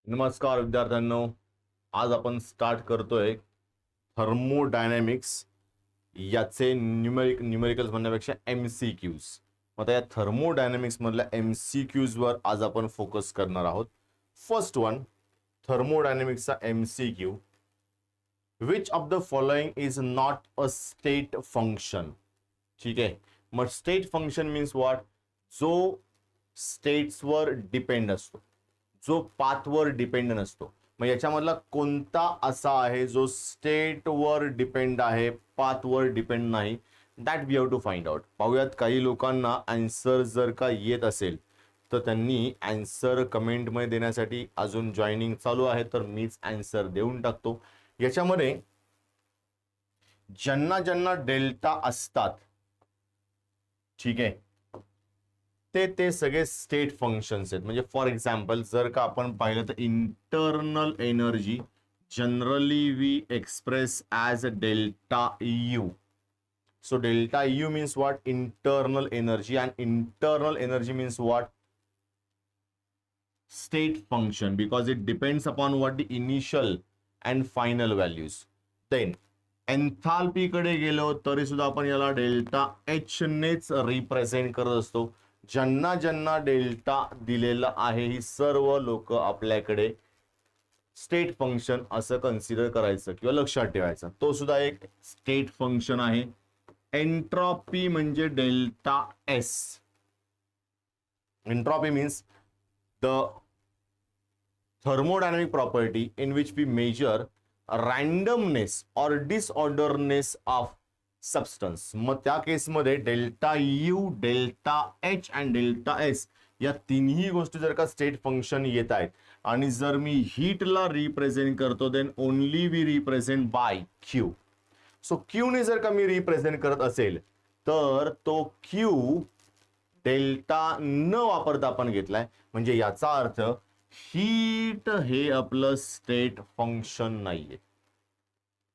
नमस्कार विद्यार्थ्यांनो, आज आपण स्टार्ट करतोय थर्मोडायनॅमिक्स याचे न्यूमेरिकल्स म्हणण्यापेक्षा MCQs. आता या थर्मोडायनॅमिक्स मधल्या MCQs वर आज आपण फोकस करणार आहोत. फर्स्ट वन, थर्मोडायनॅमिक्सचा MCQ. Which of the following is not a state function. ठीक आहे, मग स्टेट फंक्शन मीन्स व्हॉट? जो स्टेट्सवर डिपेंड असतो, जो पाथवर डिपेंड नसतो. मग याच्यामधला कोणता असा आहे जो स्टेटवर डिपेंड आहे, पाथवर डिपेंड नाही? That we have to find out. पाहूयात, काही लोकांना आन्सर जर का येत असेल तर त्यांनी आन्सर कमेंटमध्ये देण्यासाठी अजून जॉईनिंग चालू आहे, तर मीच आन्सर देऊन टाकतो. याच्यामध्ये ज्यांना ज्यांना डेल्टा असतात, ठीक आहे, ते सगळे स्टेट फंक्शन्स आहेत. म्हणजे फॉर एक्झाम्पल जर का आपण पाहिलं तर internal energy generally we express as delta U. So delta U means what? Internal energy. And internal energy means what? State function, because it depends upon what the initial and final values. Then enthalpy कडे गेलो तरी सुद्धा आपण याला delta H नेच represent करत असतो. ज्यांना ज्यांना डेल्टा दिलेला आहे ही सर्व लोक आपल्याकडे स्टेट फंक्शन असं कन्सिडर करायचं किंवा लक्षात ठेवायचं. तो सुद्धा एक स्टेट फंक्शन आहे. एंट्रॉपी म्हणजे delta S. Entropy means the thermodynamic property in which we measure randomness or disorderness of substance. मग त्या केसमध्ये delta U, delta H and delta S या तिन्ही गोष्टी जर का स्टेट फंक्शन येत आहेत आणि जर मी हीटला रिप्रेझेंट करतो then only we represent by Q. So Q ने जर का मी रिप्रेझेंट करत असेल तर तो क्यू डेल्टा न वापरता आपण घेतलाय. म्हणजे याचा अर्थ हीट हे आपलं स्टेट फंक्शन नाहीये.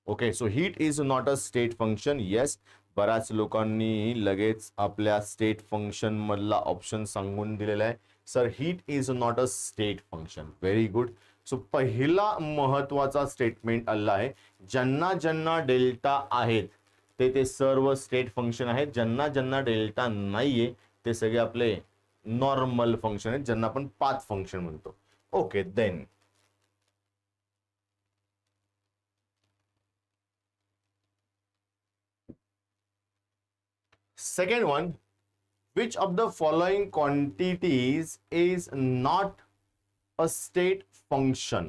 Okay, so heat is not a state function. Yes, बऱ्याच लोकांनी लगेच आपल्या स्टेट फंक्शन मधला ऑप्शन सांगून दिलेला आहे, sir heat is not a state function. Very good. So पहिला महत्वाचा स्टेटमेंट आला आहे, ज्यांना ज्यांना डेल्टा आहेत ते सर्व स्टेट फंक्शन आहेत. ज्यांना ज्यांना डेल्टा नाहीये ते सगळे आपले नॉर्मल फंक्शन आहेत, ज्यांना आपण पाथ फंक्शन म्हणतो. Okay, then second one, which of the following quantities is not a state function.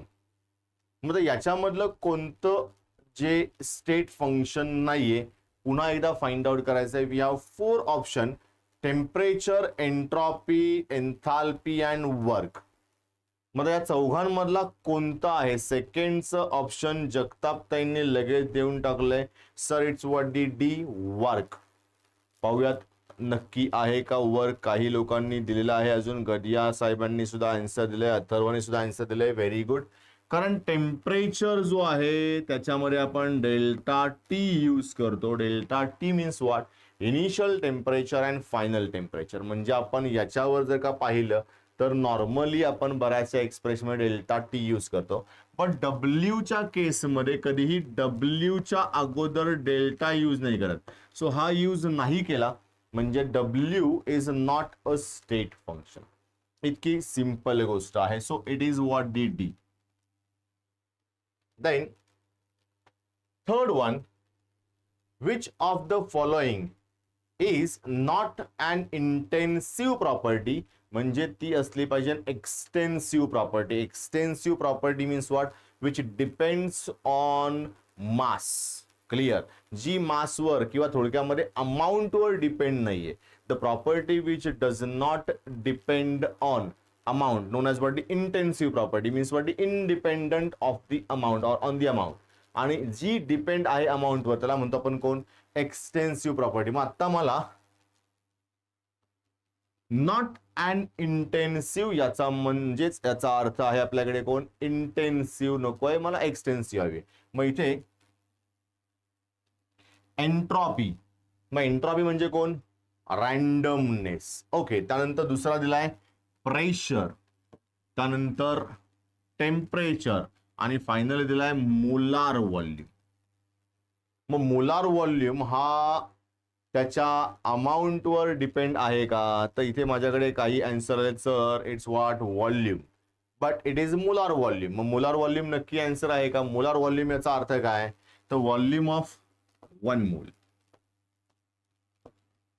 मतलब याच्यामधलं कोणतं जे स्टेट फंक्शन नाहीये पुन्हा एकदा फाइंड आउट करायचं आहे. We have 4 option: temperature, entropy, enthalpy and work. मग या चौघांमधला कोणता आहे? सेकंडचं ऑप्शन जगतापताईंनी लगेच देऊन टाकलंय, sir it's what D work. पाहूयात नक्की आहे का वर्क. काही लोकांनी दिलेला आहे, अजून गडिया साहेबांनी सुद्धा आन्सर दिलंय, अथर्वने सुद्धा आन्सर दिलंय. Very good. कारण टेम्परेचर जो आहे त्याच्यामध्ये आपण डेल्टा टी यूज करतो. Delta T means what? Initial temperature and final temperature. म्हणजे आपण याच्यावर जर का पाहिलं तर नॉर्मली आपण बऱ्याचशा एक्सप्रेशनमध्ये डेल्टा टी यूज करतो, पण डब्ल्यूच्या केसमध्ये कधीही डब्ल्यूच्या अगोदर डेल्टा यूज नाही करत. सो हा यूज नाही केला म्हणजे W is not a state function. इतकी सिंपल गोष्ट आहे. So it is what D. Then third one, which of the following is not an intensive property. म्हणजे ती असली पाहिजे extensive property. Extensive property means what? Which depends on mass. Clear? जी मासवर किंवा थोडक्यामध्ये अमाऊंटवर डिपेंड नाहीये. The property which does not depend on amount known as what the intensive property means what? The independent of the amount or on the amount. आणि जी depend आहे अमाऊंटवर त्याला म्हणतो आपण कोण? Extensive property. मग आता मला नॉट अँड इंटेन्सिव्ह याचा म्हणजेच याचा अर्थ आहे आपल्याकडे कोण? इंटेन्सिव्ह नकोय, मला एक्सटेन्सिव्ह हवी. मग इथे एंट्रॉपी. मग एंट्रॉपी म्हणजे कोण? रँडमनेस. ओके, त्यानंतर दुसरा दिलाय प्रेशर, त्यानंतर टेम्परेचर आणि फायनली दिलाय मोलार व्हॉल्यूम. मग मोलार व्हॉल्यूम हा त्याच्या अमाऊंटवर डिपेंड आहे का? तर इथे माझ्याकडे काही आन्सर आहेत sir. It's what volume, but it is molar volume. मग मोलार व्हॉल्यूम नक्की आन्सर आहे का? मोलार व्हॉल्यूम याचा अर्थ काय? तर व्हॉल्यूम ऑफ 1 मोल.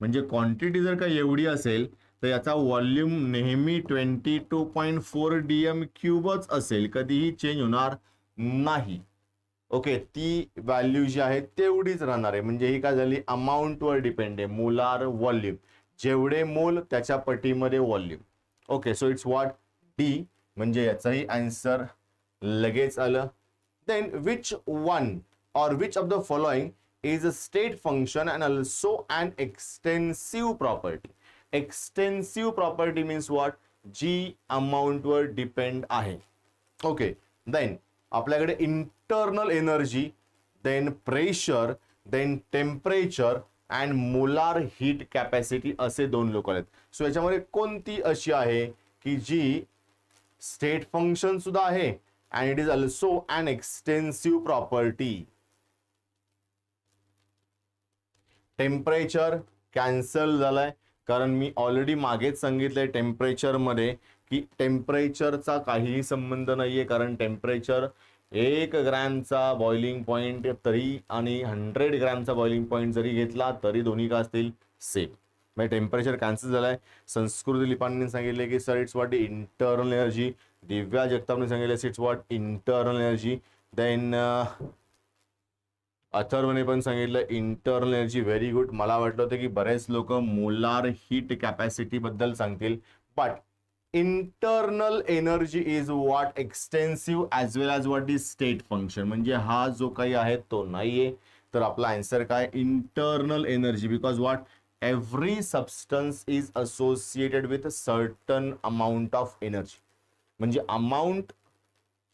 म्हणजे क्वांटिटी जर का एवढी असेल तर याचा व्हॉल्यूम नेहमी 22.4 DM³ असेल, कधीही चेंज होणार नाही. ओके, ती व्हॅल्यू जी आहे तेवढीच राहणार आहे. म्हणजे ही काय झाली? अमाऊंटवर डिपेंड आहे. मोलार व्हॉल्यूम, जेवढे मोल त्याच्या पटीमध्ये volume. Okay, so it's what D. म्हणजे याचाही आन्सर लगेच आलं. Then which one or which of the following is a state function and also an extensive property? Extensive property means what? जी amount वर depend आहे. Okay, then आपल्याकडे internal energy, then pressure, then temperature and molar heat capacity असे दोन लोक आहेत. So याच्यामध्ये कोणती अशी आहे की जी स्टेट फंक्शन सुद्धा आहे and it is also an extensive property? Temperature cancel झालाय, कारण मी ऑलरेडी मागेच सांगितलंय टेम्परेचर मध्ये की टेम्परेचरचा काहीही संबंध नाहीये, कारण टेम्परेचर 1 ग्रॅमचा बॉइलिंग पॉइंट तरी आणि 100 ग्रॅमचा बॉइलिंग पॉइंट जरी घेतला तरी दोन्ही का असतील? सेम. म्हणजे टेम्परेचर कॅन्सल झालाय. संस्कृती लिपांनी सांगितले की sir it's what internal energy. Divya जगतापने सांगितले it's what internal energy. Then अथर्वने पण सांगितलं इंटरनल एनर्जी. Very good. मला वाटलं होतं की बरेच लोक मोलार हीट कॅपॅसिटी बद्दल सांगतील, but internal energy is what extensive as well as what is state function. म्हणजे हा जो काही आहे तो नाहीये. तर आपला आन्सर काय? Internal energy. Because what every substance is associated with certain amount of energy. म्हणजे अमाऊंट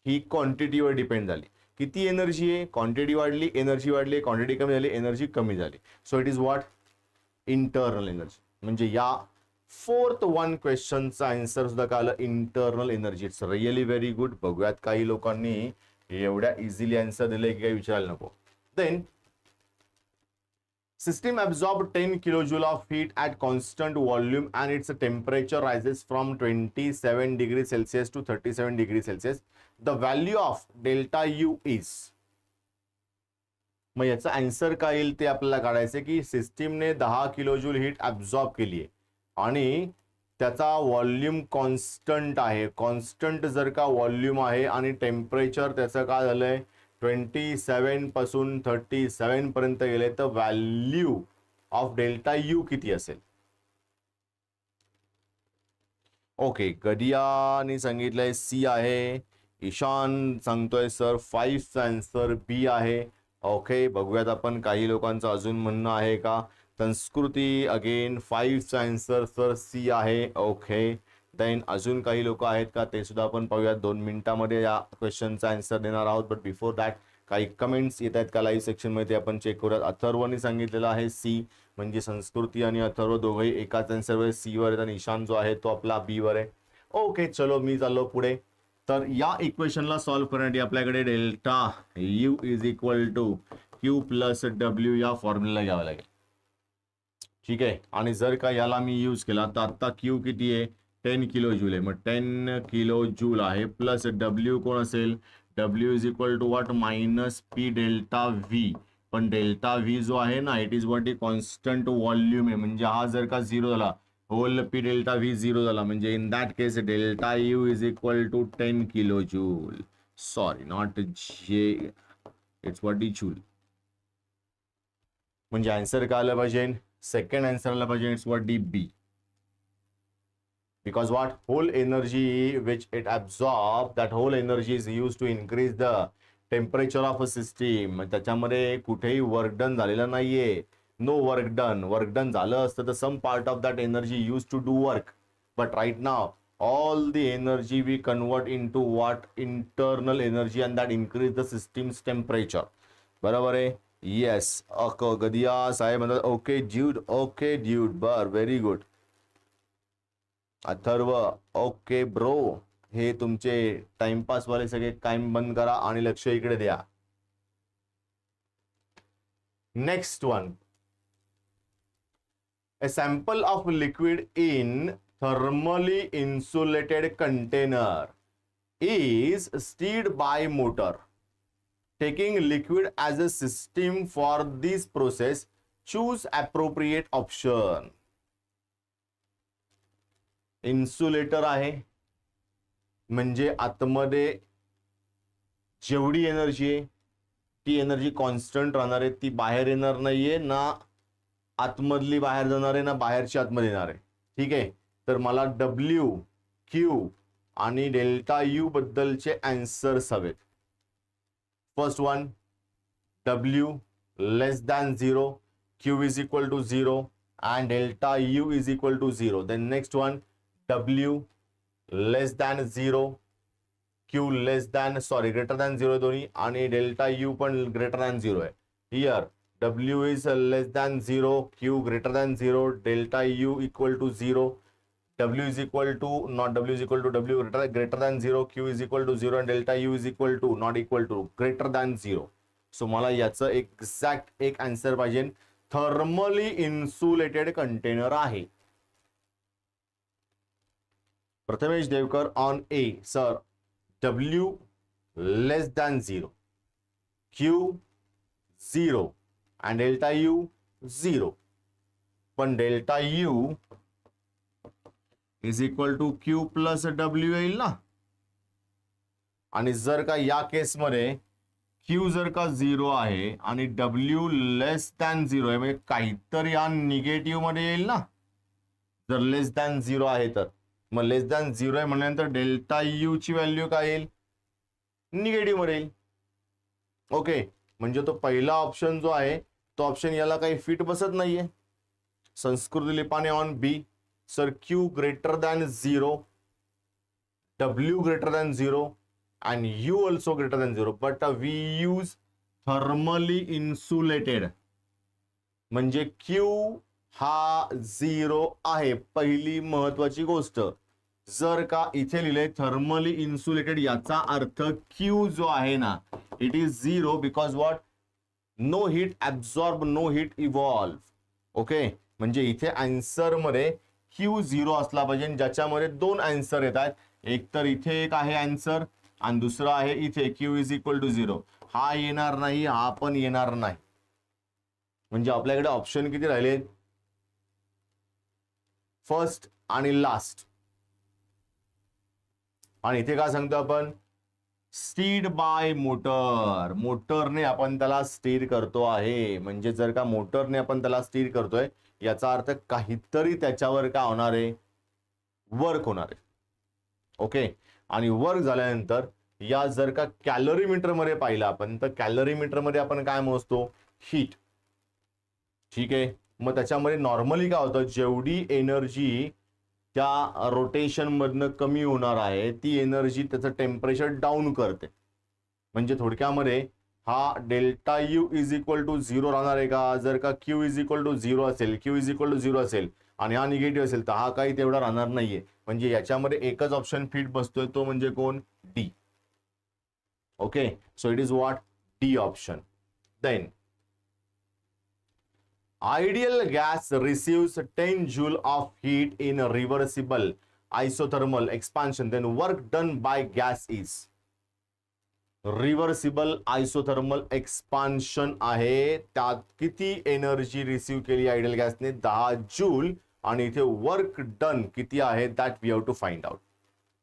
ही क्वांटिटीवर डिपेंड झाली. किती एनर्जी आहे? क्वांटिटी वाढली, एनर्जी वाढली. क्वांटिटी कमी झाली, एनर्जी कमी झाली. So it is what internal energy. म्हणजे या 4th वन क्वेश्चनचा आन्सर सुद्धा काय आलं? Internal energy. It's really very good. बघूयात काही लोकांनी एवढ्या इझिली आन्सर दिले की काही विचारायला नको. Then system absorbed 10 kilojoule of heat at constant volume and its temperature rises from 27 degrees Celsius to 37 degrees Celsius. The value of delta U is. मग याचा आन्सर काय येईल ते आपल्याला काढायचे की सिस्टीमने 10 किलोजूल हीट ॲब्झॉर्ब केली आहे आणि त्याचा व्हॉल्यूम कॉन्स्टंट आहे. कॉन्स्टंट जर का व्हॉल्यूम आहे आणि टेम्परेचर त्याचं काय झालंय 27 पासून 37 पर्यंत गेले, तर व्हॅल्यू ऑफ डेल्टा यू किती असेल? ओके, गदियानी सांगितलंय सी आहे. ईशान सांगतोय सर 5 चा आन्सर बी आहे. ओके, बघूयात आपण काही लोकांचं अजून म्हणणं आहे का. संस्कृती अगेन 5 चा आन्सर सर सी आहे. ओके, देन अजून काही लोक आहेत का ते सुद्धा आपण पाहूयात. 2 मिनिटांमध्ये या क्वेश्चनचा आन्सर देणार आहोत. बट बिफोर दॅट काही कमेंट्स येत आहेत का लाईव्ह सेक्शनमध्ये ते आपण चेक करूयात. अथर्वनी सांगितलेलं आहे सी. म्हणजे संस्कृती आणि अथर्व दोघंही एकाच आन्सरवर सी वर आहेत आणि ईशान जो आहे तो आपला बी वर आहे. ओके, चलो मी चाललो पुढे. तर या इक्वेशनला सॉल्व्ह करण्यासाठी आपल्याकडे delta U is equal to Q plus W या फॉर्म्युला घ्यावा लागेल. ठीक आहे, आणि जर का याला मी यूज केला तर आता क्यू किती आहे? 10 किलो जूल आहे. मग 10 किलो जूल आहे प्लस डब्ल्यू कोण असेल? W is equal to what? Minus P delta V. पण डेल्टा व्ही जो आहे ना, it is what? Constant volume आहे. म्हणजे हा जर का 0 झाला, होल पी डेल्टा व्ही 0 झाला, म्हणजे in that case delta U is equal to 10 kilo joule. Sorry, not J, it's what the joule. म्हणजे आन्सर काय आलं पाहिजे? सेकंड आन्सर आला पाहिजे. It's what the B. Because what? Whole energy which it absorbs, that whole energy is used to increase the temperature of a system. त्याच्यामध्ये कुठेही work done झालेलं नाहीये. No work done. Work done झालं असतं तर some part of that energy used to do work. But right now all the energy we convert into what? Internal energy, and that increase the system's temperature. बरोबर आहे? Yes. Gadia साहेब म्हणतात okay dude. Okay dude, बर, very good. Atharva okay bro. हे तुमचे timepass वाले सगळे काम बंद करा आणि लक्ष इकडे द्या. Next one, a sample of liquid in thermally insulated container is stirred by motor. Taking liquid as a system for this process, choose appropriate option. Insulator आहे म्हणजे आतमध्ये जेवढी एनर्जी आहे ती एनर्जी कॉन्स्टंट राहणार आहे, ती बाहेर येणार नाहीये, ना आतमधली बाहेर जाणार आहे ना बाहेरची आतमध्ये येणार आहे. ठीक आहे, तर मला डब्ल्यू, क्यू आणि डेल्टा यू बद्दलचे आन्सर्स हवेत. First one, W less than 0, Q is equal to 0 and delta u is equal to 0. Then next one, w less than 0, q less than greater than 0 दोन्ही, आणि delta u पण greater than 0 आहे. Here w is less than 0, q greater than 0, delta u equal to 0, w is equal to not w is equal to w greater than 0, q is equal to 0 and delta u is equal to not equal to greater than 0. So मला याचं exact एक answer पाहिजे. Thermally insulated container आहे. Prathamesh Devkar on A, sir W less than 0, Q 0 and delta U 0, पण delta U is equal to Q plus W येईल ना. आणि जर का या केसमध्ये Q जर का 0 आहे आणि W लेस दॅन 0 आहे म्हणजे काहीतरी या निगेटिव्ह मध्ये येईल ना. जर लेस दॅन 0 आहे तर मग लेस दॅन 0 आहे म्हणल्यानंतर डेल्टा यू ची व्हॅल्यू काय येईल, निगेटिव्ह मध्ये येईल. ओके, म्हणजे तो पहिला ऑप्शन जो आहे तो ऑप्शन याला काही फिट बसत नाहीये. संस्कृत लिपाने on B, sir Q greater than 0, W greater than 0 and U also greater than 0, but we use thermally insulated म्हणजे Q हा 0 आहे. पहिली महत्वाची गोष्ट, जर का इथे लिहिले थर्मली इन्सुलेटेड याचा अर्थ Q जो आहे ना it is 0 because what, no heat absorb, no heat evolve. Okay, म्हणजे इथे आन्सर मध्ये Q 0 असला पाहिजे, ज्याच्यामध्ये दोन आन्सर येतात. एक तर इथे एक आहे आन्सर आणि दुसरा आहे इथे Q इज इक्वल टू 0. हा येणार नाही, हा पण येणार नाही. म्हणजे आपल्याकडे ऑप्शन किती राहिले, फर्स्ट आणि लास्ट. आणि इथे काय सांगतो आपण, स्टीर्ड बाय मोटर. मोटरने आपण त्याला स्टीर करतो आहे. म्हणजे जर का मोटरने आपण त्याला स्टीर करतोय याचा अर्थ काहीतरी त्याच्यावर काय होणार आहे, वर्क होणार आहे. ओके, आणि वर्क झाल्यानंतर या जर का कॅलरीमीटर मध्ये पाहिलं आपण तर कॅलरीमीटर मध्ये आपण काय मोजतो, हीट. ठीक आहे, मग त्याच्यामध्ये नॉर्मली काय होतं, जेवढी एनर्जी त्या रोटेशन मधनं कमी होणार आहे ती एनर्जी त्याचं टेम्परेचर डाऊन करते. म्हणजे थोडक्यामध्ये हा delta U is equal to 0 राहणार आहे का. जर का Q इज इक्वल टू 0 असेल, Q इज इक्वल टू 0 असेल आणि हा निगेटिव्ह असेल तर हा काही तेवढा राहणार नाहीये. म्हणजे याच्यामध्ये एकच ऑप्शन फिट बसतोय, तो म्हणजे कोण, D. Okay, so it is what, D option. Then ideal gas receives 10 joule of heat in a reversible isothermal expansion, then work done by gas is. Reversible isothermal expansion आहे, त्यात किती energy receive केली ideal गॅसने, 10 joule. आणि इथे work done किती आहे that we have to find out.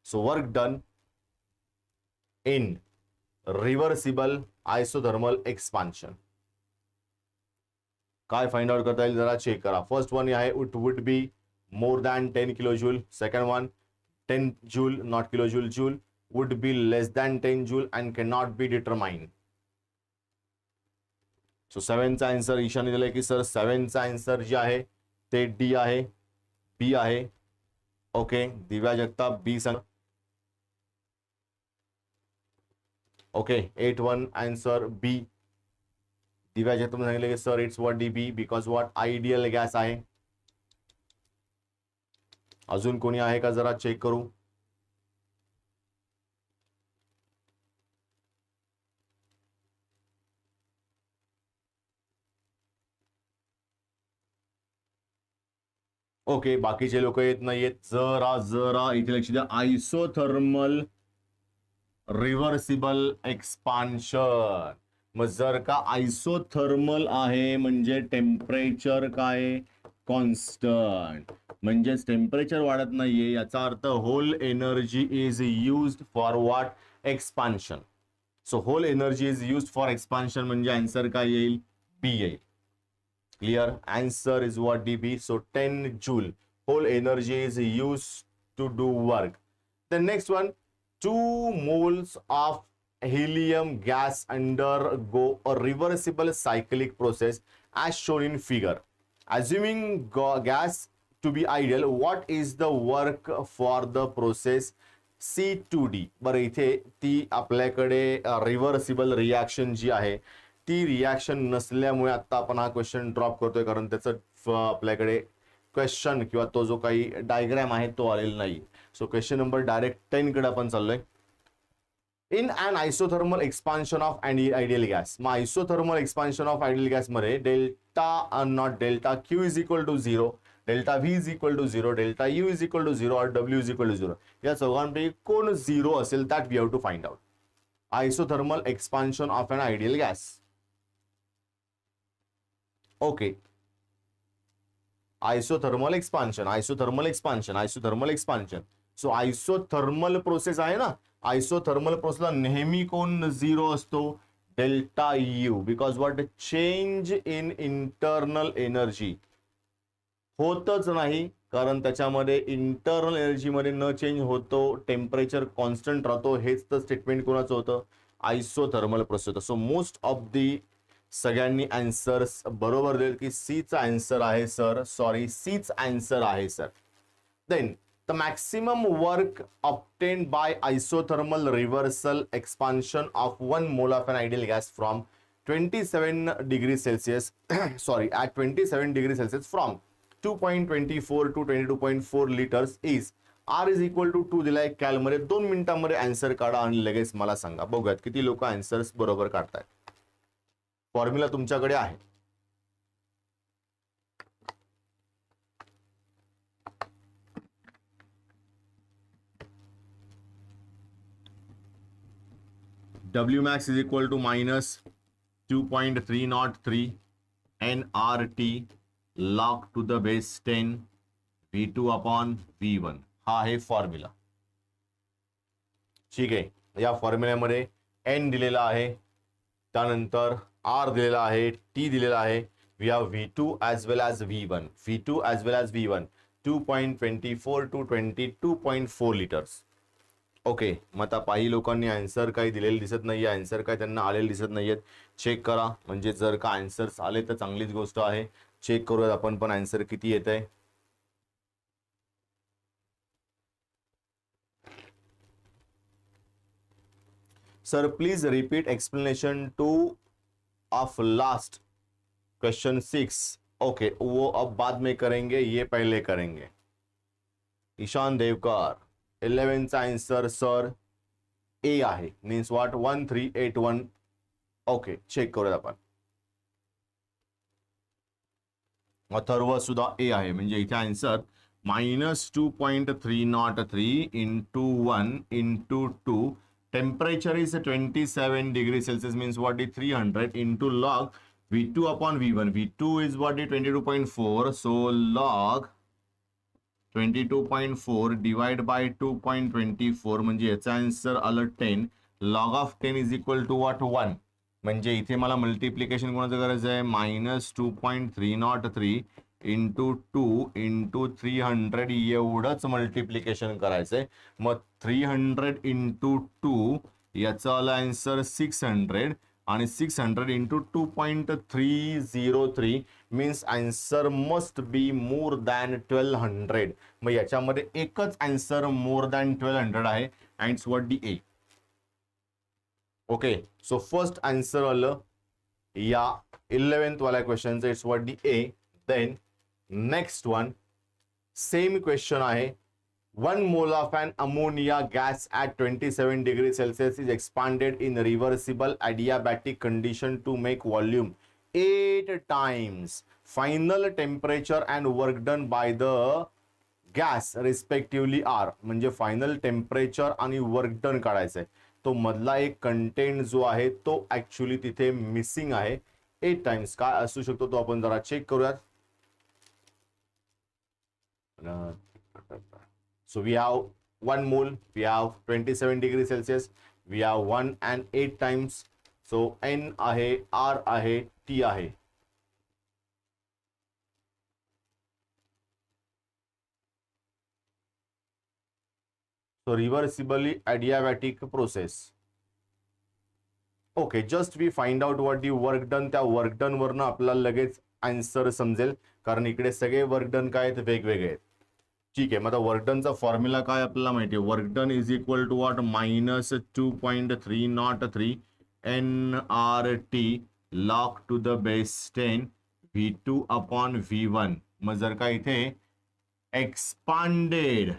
So work done in reversible isothermal expansion काय फाइंड आउट करता येईल जरा चेक करा. फर्स्ट वन आहे it would be more than 10 kilo joule. Second one 10 joule not kilo joule, joule would be less than 10 joule and cannot be determined. So 7 चा answer ईशाने दिलाय की sir 7 चा answer जे आहे ते डी आहे, बी आहे. ओके, दिव्या जगताप बी सांग. Okay, 8-1 answer B. Divya Jagtap सांगितले की sir it's what the B because what ideal gas आहे. अजून कोणी आहे का जरा चेक करू. ओके, बाकीचे लोक येत नाहीयेत. जरा जरा इथे लक्ष द्या. Isothermal reversible expansion. मग जर का आयसोथर्मल आहे म्हणजे टेम्परेचर काय, कॉन्स्टंट, म्हणजेच टेम्परेचर वाढत नाहीये, याचा अर्थ whole energy is used for what, expansion. So whole energy is used for expansion म्हणजे आन्सर काय येईल, बी येईल. Clear? Answer is what, dB. So 10 joule whole energy is used to do work. The next one, 2 moles of helium gas undergo a reversible cyclic process as shown in figure. Assuming gas to be ideal, what is the work for the process C2D? बरं, इथे ती आपल्याकडे reversible reaction जी आहे ती reaction नसल्यामुळे आता आपण हा क्वेश्चन ड्रॉप करतोय, कारण त्याचं आपल्याकडे क्वेश्चन किंवा तो जो काही डायग्राम आहे तो आलेला नाही. सो क्वेश्चन नंबर डायरेक्ट 10 कडे आपण चाललोय. In an isothermal expansion of ideal gas. मग isothermal expansion of ideal gas मध्ये delta not delta Q is equal to 0, delta V is equal to 0, delta U is equal to 0 और W is equal to 0. या चौघांपैकी कोण 0 असेल, that we have to find out. Isothermal expansion of an ideal gas. Okay, isothermal expansion, isothermal expansion, isothermal expansion. So isothermal process आहे ना, isothermal प्रोसेसला नेहमी कोण 0 असतो, delta U. Because what, change in internal energy होतच नाही, कारण त्याच्यामध्ये इंटरनल एनर्जी मध्ये न चेंज होतो, टेम्परेचर कॉन्स्टंट राहतो. हेच तर स्टेटमेंट कोणाचं होतं, आयसोथर्मल प्रोसेस होतं. सो मोस्ट ऑफ दी सगळ्यांनी आन्सर्स बरोबर दिले की सीचा आन्सर आहे सर, सॉरी सीच आन्सर आहे sir. Then the maximum work obtained by isothermal reversal expansion of 1 mole of an ideal gas from 27 degree Celsius sorry at 27 degree Celsius from 2.24 to 22.4 litres is R is equal to 2 दिलाय कॅलमध्ये. 2 मिनिटांमध्ये answer काढा आणि लगेच मला सांगा. बघूयात किती लोक आन्सर्स बरोबर काढतायत. फॉर्म्युला तुमच्याकडे आहे. W max is equal to minus 2.303 nRT log to the base 10 V2 upon V1. हा आहे फॉर्म्युला. ठीक आहे, या फॉर्म्युल्यामध्ये n दिलेला आहे, त्यानंतर R दिलेला आहे, T दिलेला आहे. We have V2 as well as V1, V2 as well as V1, 2.24 to 22.4 litres. Okay, मग आता काही लोकांनी आन्सर काही दिलेले दिसत नाहीये, आन्सर काय त्यांना आलेले दिसत नाहीयेत. चेक करा, म्हणजे जर का आन्सर्स आले तर चांगलीच गोष्ट आहे. चेक करूयात आपण पण आन्सर किती येत आहे. Sir please repeat explanation 2 of last question 6. Okay, वो अब बाद में करेंगे, ये पहले करेंगे. ईशान देवकर, 11 चा आन्सर सर ए आहे, मीन्स व्हॉट 1381. ओके, चेक करूया आपण. अथर्व सुद्धा ए आहे, म्हणजे इथे answer -2.303 into 1 into 2. Temperature is 27 degrees Celsius, means what is 300 into log V2 upon V1. V2 is what is 22.4. So log 22.4 divided by 2.24 म्हणजे याचा आन्सर आलं 10. log of 10 is equal to what, 1. म्हणजे इथे मला मल्टिप्लिकेशन कोणाचं करायचं आहे, -2.303 into 2 into 300 एवढंच मल्टिप्लिकेशन करायचंय. मग 300 इंटू 2 याचा आला आन्सर 600 आणि 600 into 2.303 means answer must be more than 1200. मग याच्यामध्ये एकच आन्सर मोर दॅन 1200 आहे, and it's what D A. Okay, so first answer आलं या 11th वाल्या क्वेश्चनचं, it's what D A. Then next one same question आहे. 1 mole of an ammonia gas at 27 degrees Celsius is expanded in reversible adiabatic condition to make volume 8 times final temperature and work done by the gas respectively R. म्हणजे final temperature आणि work done काढायचं आहे. तो मधला एक content जो आहे तो ऍक्च्युली तिथे मिसिंग आहे. 8 टाइम्स काय असू शकतो तो आपण जरा चेक करूयात. So we have 1 mole, we have 27 degrees Celsius, we have 1 and 8 times. So N आहे, R आहे, T आहे. So reversibly adiabatic process. Okay, just we find out what the work done. त्या वर्क डन वरनं आपल्याला लगेच answer समजेल, कारण इकडे सगळे वर्क डन काय आहेत वेगवेगळे आहेत. ठीक आहे, मग आता वर्क डनचा फॉर्म्युला काय आपल्याला माहिती आहे. Work done is equal to what -2.303 NRT log to the base 10 V2 upon V1. मग जर का इथे एक्सपांडेड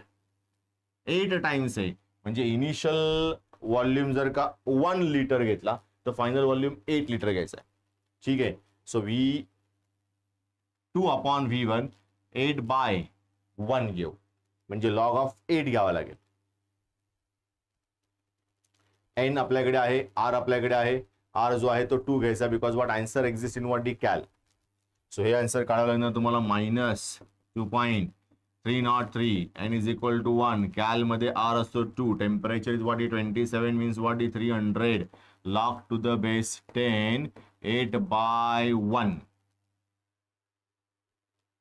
8 टाइम्स आहे, म्हणजे इनिशियल व्हॉल्यूम जर का 1 लिटर घेतला तर फायनल व्हॉल्यूम 8 लिटर घ्यायचा आहे. ठीक आहे, सो V2 अपॉन V1 8/1 घेऊ, म्हणजे लॉग ऑफ 8 घ्यावा लागेल. N आपल्याकडे आहे, R आपल्याकडे आहे. R जो आहे तो 2 घ्यायचा, because what answer exist in what the cal. So हे आन्सर काढावं लागणार तुम्हाला -2.303 N is equal to 1. Cal मध्ये R असतो 2, temperature is what 27 means what 300 log to the base 10 8/1.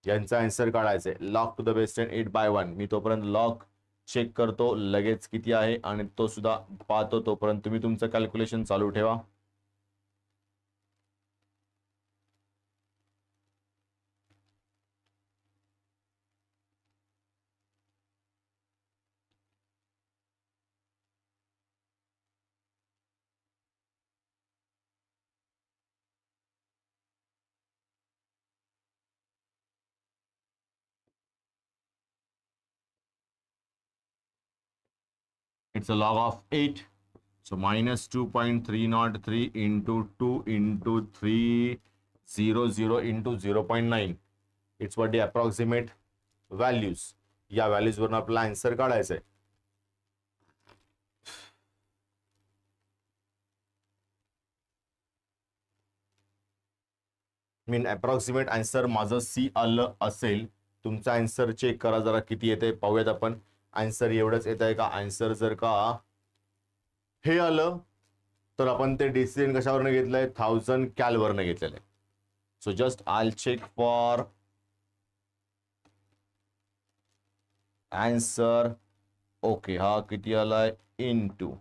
यांचा आन्सर काढायचा आहे. Log to the base 10 8/1. मी तोपर्यंत लॉग चेक करतो लगेच किती आहे आणि तो सुद्धा पाहतो. तोपर्यंत तुम्ही तुमचं कॅल्क्युलेशन चालू ठेवा. It's a log of 8. So -2.303 into 2 into 300 into 0.9. It's what the approximate values. या व्हॅल्यूज वरून आपला आन्सर काढायचा आहे. मीन अप्रॉक्सिमेट आन्सर माझं सी आलं असेल. तुमचा आन्सर चेक करा जरा किती येते पाहूयात आपण. आन्सर एवढंच येत आहे का. आन्सर जर का हे आलं तर आपण ते डिसिजन कशावरनं घेतलंय 1000 कॅल वरनं घेतलेलं आहे. So just I check for answer. Okay, हा किती आलाय इनटू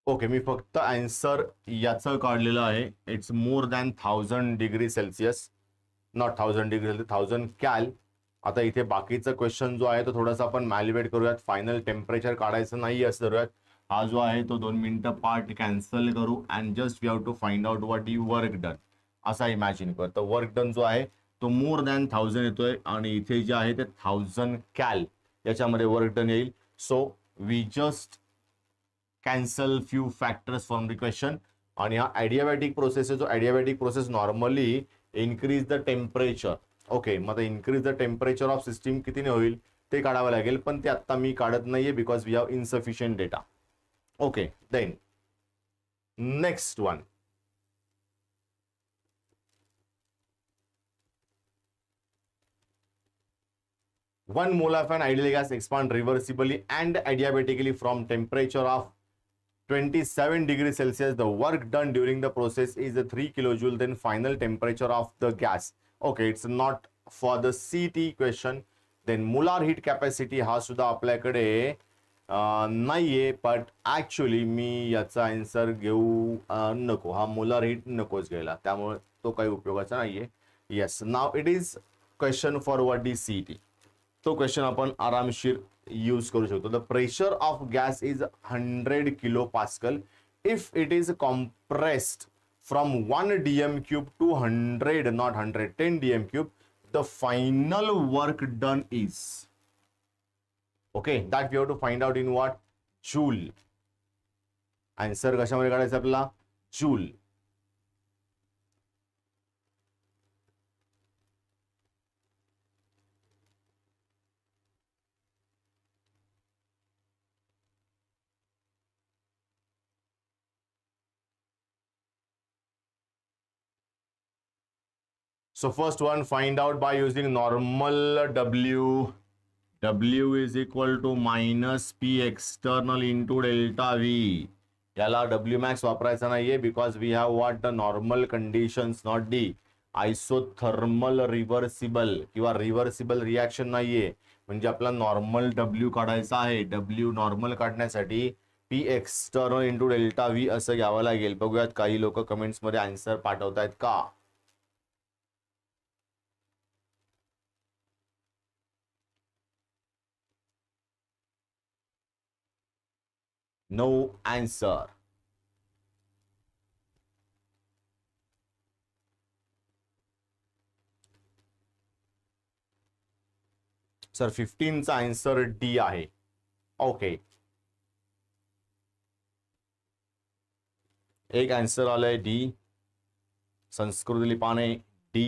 ओके. मी फक्त आन्सर याचं काढलेलं आहे. It's more than 1000 degree Celsius, not 1000 degree Celsius, 1000 cal. आता इथे बाकीचा क्वेश्चन जो आहे तो थोडासा आपण मॅलिवेट करूयात. फायनल टेम्परेचर काढायचं नाही असं धरूयात. हा जो आहे तो 2 मिनिटं पार्ट कॅन्सल करू and just we have to find out what you work done. असा इमॅजिन कर. तर वर्क डन जो आहे तो मोर दॅन 1000 येतोय आणि इथे जे आहे ते 1000 कॅल याच्यामध्ये वर्क डन येईल. So we just cancel few factors from the question. आणि हा ॲडियाबॅटिक प्रोसेस आहे. जो adiabatic process normally increase the temperature. Okay, मग increase the temperature of system कितीने होईल ते काढावं लागेल, पण ते आत्ता मी काढत नाहीये because we have insufficient data. Okay, then next one. One mole of an ideal gas expand reversibly and adiabatically from temperature of 27 degrees Celsius. The work done during the process is a 3 kilojoule. Then final temperature of the gas. Okay, it's not for the CT question. Then molar heat capacity हा सुद्धा आपल्याकडे नाहीये, but actually मी याचा answer घेऊ नको, हा molar heat नकोच घ्यायला, त्यामुळे तो काही उपयोगाचा नाहीये. Yes, now it is question for what is CET. तो क्वेश्चन आपण आरामशीर यूज करू शकतो. The pressure of gas is 100 kilo pascal if it is compressed from 1 dm cube to 100, not 110 dm cube. The final work done is, okay, that we have to find out in what? Joule. Answer कशामध्ये काढायचा आपला? Joule. So first one, find out by using normal W. W is equal to minus P external into delta V. याला W max वापरायचा नाहीये because we have what? The normal conditions, not D. Isothermal reversible किंवा reversible reaction नाहीये, म्हणजे आपला normal W काढायचा आहे. W normal काढण्यासाठी P external into delta V असं घ्यावं लागेल. बघूयात काही लोक कमेंट्स मध्ये आन्सर पाठवतायत का. No answer. सर 15चा आन्सर डी आहे. ओके, एक आन्सर आलाय डी. संस्कृत लिपाने डी.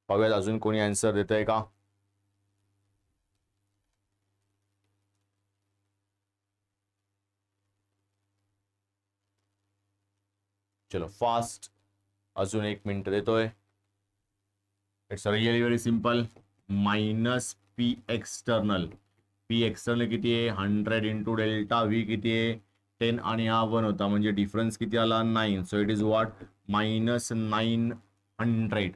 बघूयात अजून कोणी आन्सर देतंय का. चलो फास्ट, अजून 1 मिनिट देतोय. It's really very simple. Minus P external. P external किती आहे? 100 इंटू डेल्टा व्ही किती आहे? 10 आणि हा 1 होता, म्हणजे डिफरन्स किती आला? 9. So it is what? Minus 900.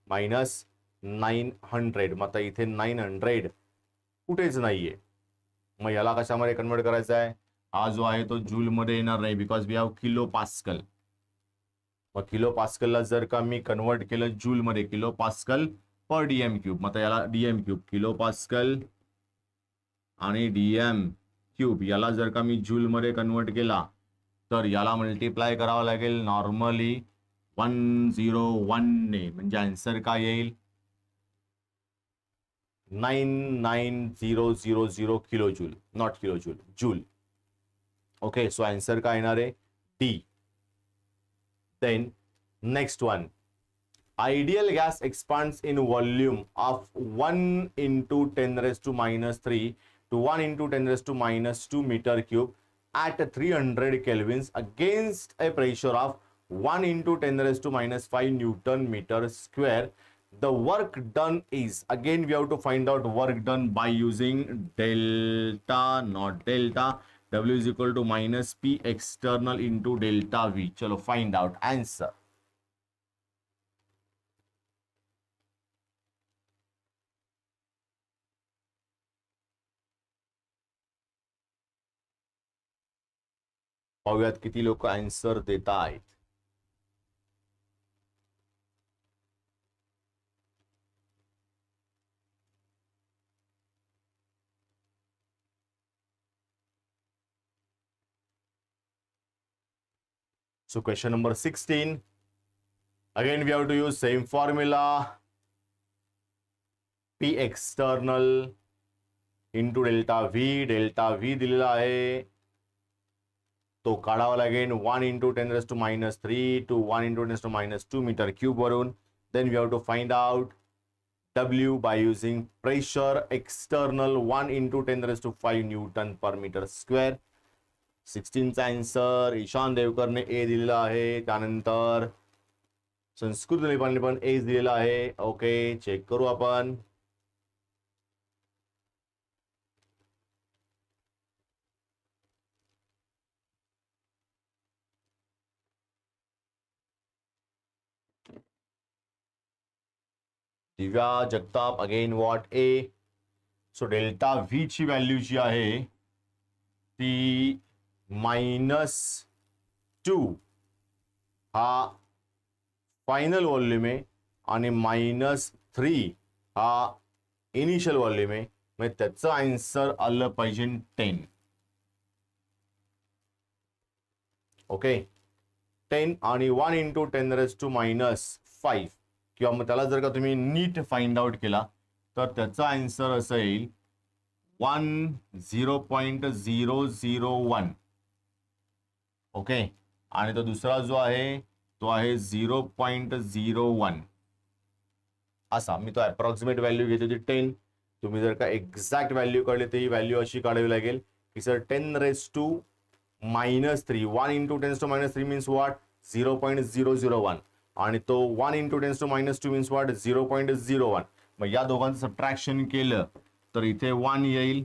Minus 900. मग आता इथे 900 कुठेच नाहीये, मग याला कशामध्ये कन्वर्ट करायचा आहे? हा जो आहे तो जूल मध्ये येणार नाही, because we have kilo pascal. मग किलो पास्कलला जर का मी कन्वर्ट केलं जूल मध्ये, kilo pascal per dm cube, मग याला डीएम क्यूब, किलो पास्कल आणि डीएम क्यूब याला जर का मी जूल मध्ये कन्वर्ट केला तर याला मल्टिप्लाय करावं लागेल नॉर्मली 101 ने, म्हणजे आन्सर काय येईल? 99000 kilo joule, not kilo joule, joule. Okay, so answer काय येणार आहे? D. Then next one, ideal gas expands in volume of 1 into 10 raised to minus 3 to 1 into 10 raised to minus 2 meter cube at 300 kelvins against a pressure of 1 into 10 raised to minus 5 Newton meter square. The work done is, again we have to find out work done by using delta, not delta. W is equal to minus P external into delta V. Chalo find out answer. पाहूयात किती लोक answer देत आहेत. So question number 16. Again, we have to use same formula. P external into delta V. Delta V दिलेला आहे, तो काढावा लागेल 1 into 10 raised to minus 3 to 1 into 10 raised to minus 2 meter cube वरून. Then we have to find out W by using pressure external 1 into 10 raised to 5 Newton per meter square. 16चा answer Ishan देवकरने A दिलेला आहे. त्यानंतर संस्कृत लिपाने पण ए दिलेला आहे. Okay, check करू आपण. Divya Jagtap again what A. So delta V ची व्हॅल्यू जी आहे ती -2 हा फायनल व्हॉल्यूम आहे आणि -3 हा इनिशियल व्हॉल्यूम आहे. म्हणजे त्याचं आन्सर आलं पाहिजे 10. ओके, 10 आणि 1 × 10⁻⁻5 किंवा मग त्याला जर का तुम्ही नीट फाइंड आउट केला तर त्याचा आन्सर असं येईल 0.001. ओके, आणि तो दुसरा जो आहे तो आहे 0.01. असा मी तो अप्रॉक्सिमेट व्हॅल्यू घेतो ती 10. तुम्ही जर का एक्झॅक्ट व्हॅल्यू काढली तर ही व्हॅल्यू अशी काढावी लागेल की सर 10⁻³ 1 × 10⁻³ मीन्स व्हॉट 0.001 आणि तो 1 × 10⁻² मीन्स व्हॉट 0.01. मग या दोघांचं सबट्रॅक्शन केलं तर इथे 1 येईल,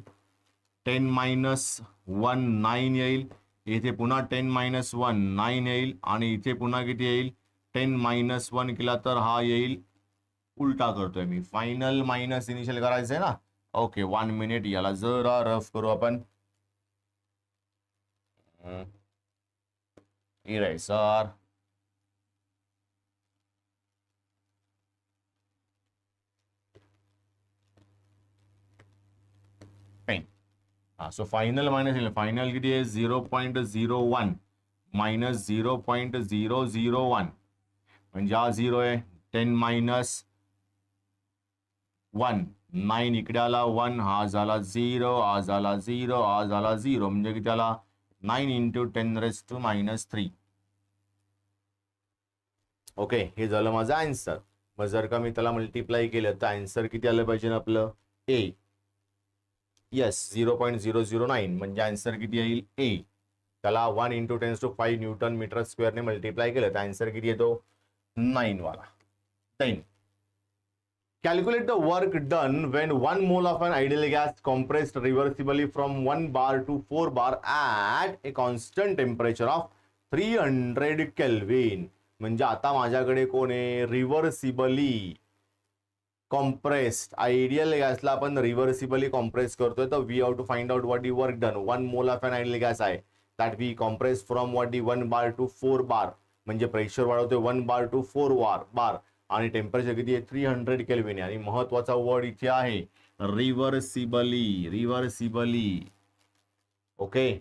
10 - 1 9 येईल, इथे पुन्हा 10 - 1 9 येईल आणि इथे पुन्हा किती येईल 10 - 1 केला तर हा येईल. उलटा करतोय मी, फायनल मायनस इनिशियल करायचंय ना. ओके, 1 मिनिट, याला जरा रफ करू आपण. Eraser. Pen. So final minus final किती आहे 0.01 मायनस 0.001 म्हणजे हा 0 आहे. 10 - 1 9 इकडे आला 1, हा झाला 0, हा झाला 0, हा झाला 0 म्हणजे किती आला 9 × 10⁻³ ओके, हे झालं माझं आन्सर. मग जर का मी त्याला मल्टिप्लाय केलं तर आन्सर किती आलं पाहिजे आपलं ए. येस, 0.009 म्हणजे आन्सर किती येईल ए. त्याला 1 × 10⁵ न्यूटन मीटर स्क्वेअरने मल्टिप्लाय केलं तर आन्सर किती येतो 9 वाला. 10. Calculate the work done when 1 mole of an ideal gas compressed reversibly from 1 bar to 4 bar at a constant temperature of 300 Kelvin. म्हणजे आता माझ्याकडे कोण आहे रिव्हर्सिबली कॉम्प्रेस्ड आयडियल गॅसला आपण रिव्हर्सिबली कॉम्प्रेस करतोय तर we have to find out what the work done. 1 mole of an ideal gas आहे that we compress from what the 1 bar to 4 bar म्हणजे प्रेशर वाढवतोय 1 बार टू 4 बार आणि टेम्परेचर किती आहे 300 केल्विन. आणि महत्वाचा वर्ड इथे आहे रिव्हर्सिबली. ओके,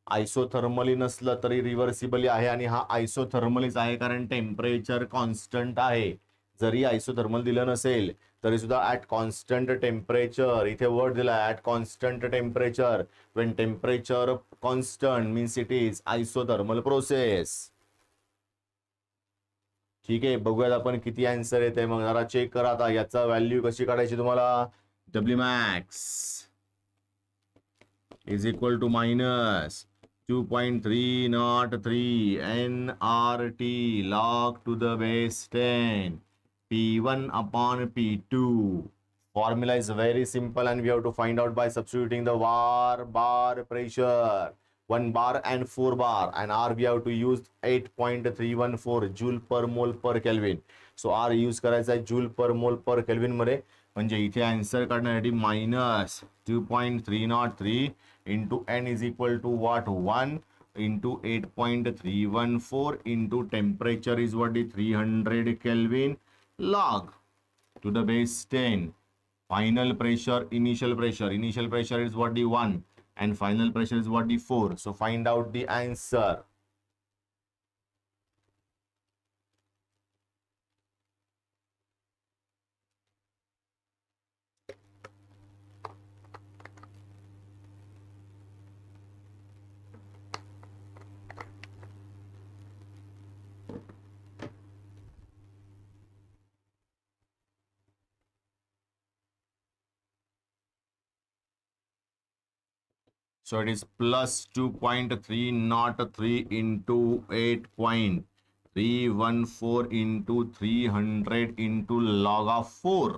आयसोथर्मली नसलं तरी रिव्हर्सिबली आहे आणि हा आयसोथर्मलीच आहे कारण टेम्परेचर कॉन्स्टंट आहे. जरी आयसोथर्मल दिलं नसेल तरी सुद्धा ॲट कॉन्स्टंट टेम्परेचर, इथे वर्ड दिला at constant temperature. Wien temperature constant means it is isothermal process. ठीक आहे, बघूयात आपण किती आन्सर येते. मग जरा चेक करा आता याचा व्हॅल्यू कशी काढायची तुम्हाला. Wmax is equal to -2.303 nRT log to the base 10 P1 upon P2. Formula is very simple and we have to find out by substituting the bar pressure 1 bar and 4 bar and R we have to use 8.314 joule per mole per Kelvin. So R use करायचा आहे joule पर मोल पर kelvin मध्ये. म्हणजे इथे answer काढण्यासाठी -2.303 into n is equal to what 1 into 8.314 into temperature is what is 300 kelvin log to the base 10. Final pressure, initial pressure is what the 1 and final pressure is what the 4. So find out the answer. So it is plus 2.303 into 8.314 into 300 into log of 4.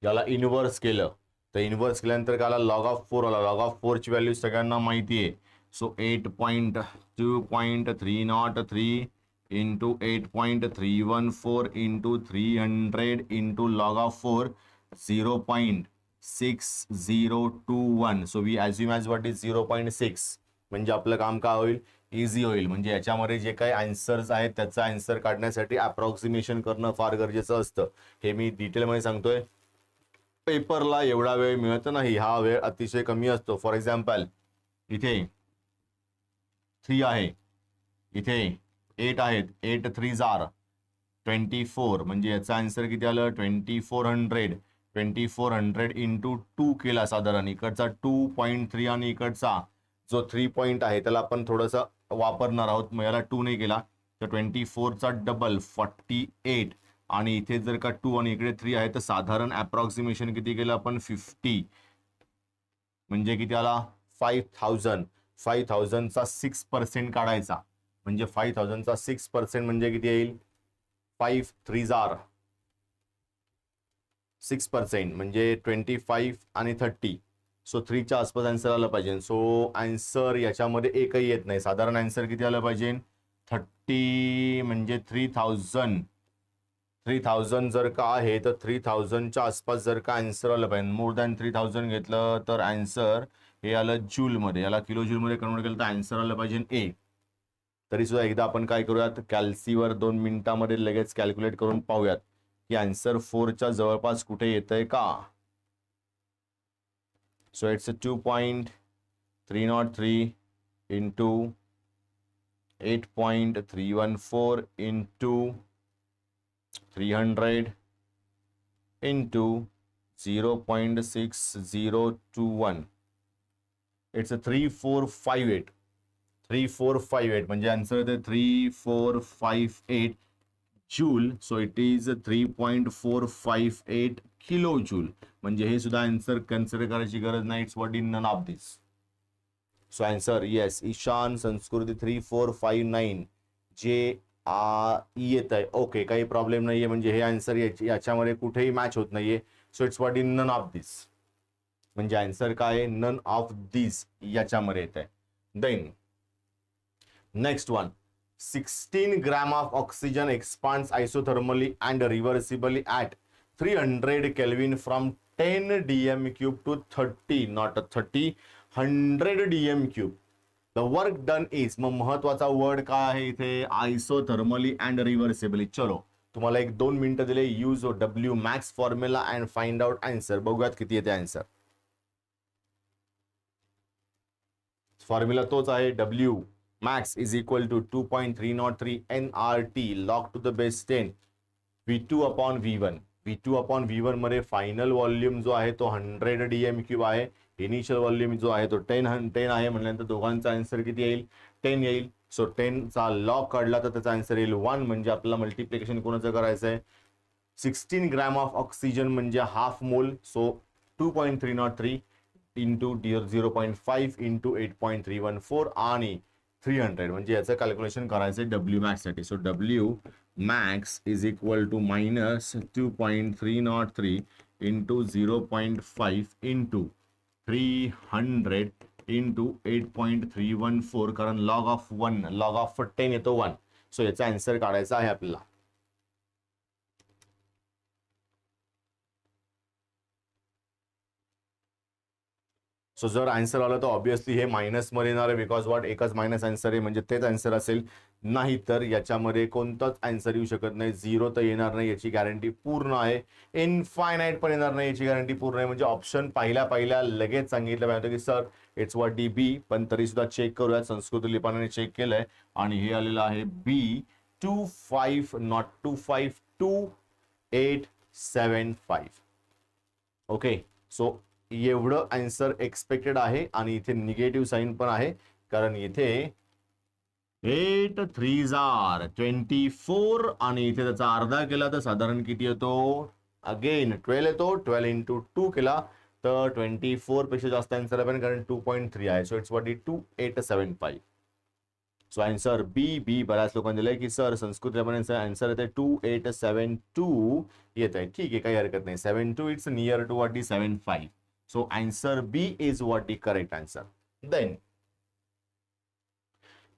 याला inverse केलं तर inverse केल्यानंतर काय आला log of 4 आला. Log of 4 ची value सगळ्यांना माहिती आहे. So 8.2.303 into 8.314 into 300 into log of 4, 0.6021. So we assume as what is 0.6. म्हणजे आपलं काम काय होईल, इझी होईल. म्हणजे याच्यामध्ये जे काही आन्सर्स आहेत त्याचा आन्सर काढण्यासाठी अप्रॉक्सिमेशन करणं फार गरजेचं असतं. हे मी डिटेलमध्ये सांगतोय. पेपरला एवढा वेळ मिळत नाही, हा वेळ अतिशय कमी असतो. फॉर एक्झाम्पल इथे 3 आहे, इथे 8 आहेत, 8 3 आर 24, म्हणजे याचा आन्सर किती आलं 2400 इंटू 2 केला साधारण. इकडचा 2.3 आणि इकडचा जो 3 पॉईंट आहे त्याला आपण थोडंसं वापरणार आहोत. मग याला 2 ने केला तर 24चा डबल 48, आणि इथे जर का 2 आणि इकडे 3 आहे तर साधारण अप्रॉक्सिमेशन किती केलं आपण 50, म्हणजे किती आला 5000. 5000चा 6% काढायचा, म्हणजे 5000चा 6% म्हणजे किती येईल 5 3 आर 6% म्हणजे 25 आणि 30. सो 3च्या आसपास आन्सर आलं पाहिजे. सो आन्सर याच्यामध्ये एकही येत नाही. साधारण आन्सर किती आलं पाहिजे 30, म्हणजे 3000 जर का आहे तर 3000च्या आसपास जर का आन्सर आलं पाहिजे. मोर दॅन 3000 घेतलं तर आन्सर हे आलं जूलमध्ये, याला किलो जूलमध्ये कन्वर्ट केलं तर आन्सर आलं पाहिजे ए. तरी सुद्धा एकदा आपण काय करूयात, कॅल्सीवर 2 मिनिटांमध्ये लगेच कॅल्क्युलेट करून पाहूयात की आन्सर 4च्या जवळपास कुठे येतंय का. So it's 2.303 into 8.314 into 300 into 0.6021. It's 3458. 3458 म्हणजे आन्सर येते 3458 joule. So it is 3.458 kilo joule. म्हणजे हे सुद्धा आन्सर कन्सिडर करायची गरज नाही. It's what in none of this. So answer yes, Ishan Sanskruti 3459 जे येत आहे. ओके, काही प्रॉब्लेम नाहीये. म्हणजे हे आन्सर याच्यामध्ये कुठेही मॅच होत नाहीये. So it's what in none of this. म्हणजे आन्सर काय आहे नन ऑफ दिस याच्यामध्ये येत आहे. Then next one, 16 gram of oxygen expands isothermally and reversibly at 300 Kelvin from 10 dm cube to 30, not 30, 100 dm cube. The work done is, मग महत्वाचा word काय आहे इथे, आयसोथर्मली अँड रिव्हर्सिबली. चलो तुम्हाला 1-2 मिनिटं दिले. Use W max formula and find out answer. बघूयात किती येते आन्सर. फॉर्म्युला तोच आहे, W max is equal to 2.303 nRT log to the base 10 V2 upon V1. V2 upon V1 मध्ये फायनल व्हॉल्यूम जो आहे तो 100 dm क्यूब आहे. इनिशियल व्हॉल्यूम जो आहे तो 10 आहे. म्हणल्यानंतर दोघांचा आन्सर किती येईल 10 येईल. सो 10 चा लॉग काढला तर त्याचा आन्सर येईल 1. म्हणजे आपल्याला मल्टिप्लिकेशन कोणाचं करायचं आहे 16 ग्रॅम ऑफ ऑक्सिजन म्हणजे half mole. So 2.303 into 0.5 into 8.314 आणि 300 म्हणजे याचं कॅल्क्युलेशन करायचं आहे डब्ल्यू मॅक्स साठी. So W max is equal to minus 2.303 into 0.5 into 300 into 8.314, कारण लॉग ऑफ 10 येतो 1. सो याचा आन्सर काढायचा आहे आपल्याला. सो जर आन्सर आला तर ऑब्विसली हे मायनस मध्ये येणार आहे. बिकॉज वॉट एकच मायनस आन्सर आहे म्हणजे तेच आन्सर असेल. नाही तर याच्यामध्ये कोणताच आन्सर येऊ शकत नाही. 0 तर येणार नाही याची गॅरंटी पूर्ण आहे. इनफायनाइट पण येणार नाही याची गॅरंटी पूर्ण आहे. म्हणजे ऑप्शन पहिल्या लगेच सांगितलं पाहिजे की सर इट्स व्हॉट डी बी. पण तरी सुद्धा चेक करूया. संस्कृत लिपाने चेक केलंय आणि हे आलेलं आहे बी 25 नॉट 25 2875. ओके, सो एवढं आन्सर एक्सपेक्टेड आहे. आणि इथे निगेटिव्ह साइन पण आहे कारण इथे 8 3 आर 24 आणि इथे त्याचा अर्धा केला तर साधारण किती येतो अगेन 12 येतो. 12 इंटू 2 केला तर 24 पेक्षा जास्त आन्सर आहे कारण 2.3 आहे. So it's what is 2875. So answer B. बऱ्याच लोकांनी दिलंय की सर संस्कृत आन्सर येते 2872 येत आहे. ठीक आहे, काही हरकत नाही. 72 it's near to what is 75. So answer B is what the correct answer. Then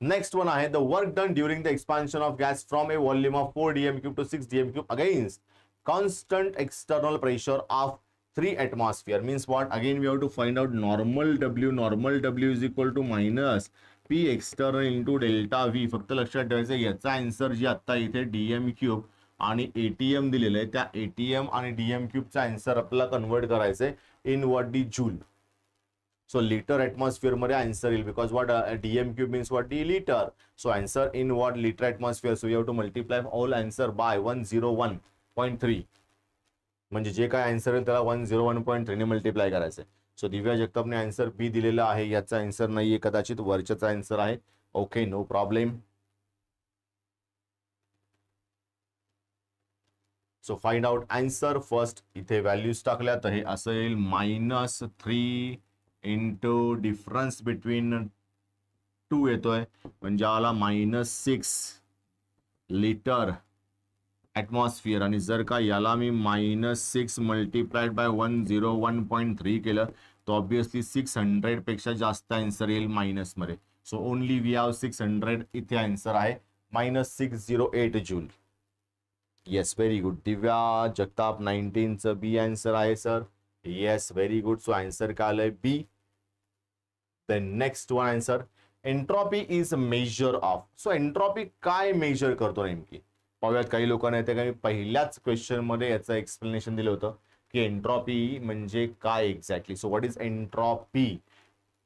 next one आहे the work done during the expansion of gas from a volume of 4 dm cube to 6 dm cube against constant external pressure of 3 atmosphere means what? Again we have to find out normal W is equal to minus P external into delta V. फक्त लक्षात ठेवायचं याचा answer जी आता इथे DM cube आणि ATM दिलेलं आहे त्या एटीएम आणि डीएम क्यूबचा आन्सर आपल्याला कन्वर्ट करायचंय in what the joule. So liter atmosphere मध्ये आन्सर येईल because what dm cube means what d liter. So answer in what liter atmosphere. So you have to multiply all answer by 101.3. म्हणजे जे काय answer येईल त्याला 101.3 ने multiply करायचं. So दिव्या जगतापने answer बी दिलेला आहे याचा आन्सर नाहीये कदाचित वरच्याचा आन्सर आहे. Okay no problem. So find out answer first इथे व्हॅल्यूज टाकल्या तर हे असं येईल -3 इंटू डिफरन्स बिटवीन 2 येतोय म्हणजे आला -6 लिटर ॲटमॉस्फिअर आणि जर का याला मी -6 मल्टिप्लाइड बाय 101.3 केलं तर ऑब्विसली 600 पेक्षा जास्त आन्सर येईल मायनस मध्ये. सो ओनली वी हॅव 600 इथे आन्सर आहे -608 joule. Yes very good. Divya Jagtap 19चं बी आन्सर आहे sir. Yes very good. So answer काय आलंय B. Then next one answer entropy is measure of. So entropy काय मेजर करतो नेमकी पाहूयात. काही लोकांना येते काही पहिल्याच क्वेश्चन मध्ये याचं एक्सप्लेनेशन दिलं होतं की एंट्रॉपी म्हणजे काय exactly. So what is entropy?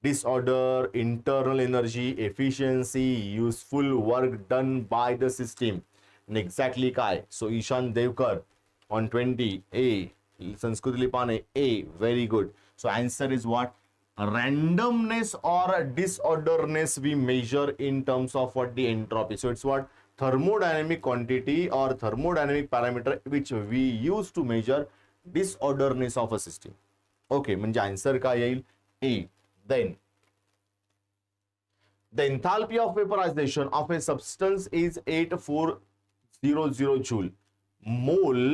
Disorder, internal energy, efficiency, useful work done by the system. Exactly काय? So Ishan Devkar on 20 A. Sanskrut लिपाने A. Very good. So answer is what? randomness or disorderliness we measure in terms of what the entropy. So it's what? Thermodynamic quantity or thermodynamic parameter which we use to measure disorderliness of a system. Okay, म्हणजे answer काय येईल? A. Then the enthalpy of vaporization of a substance is 8400 joule mole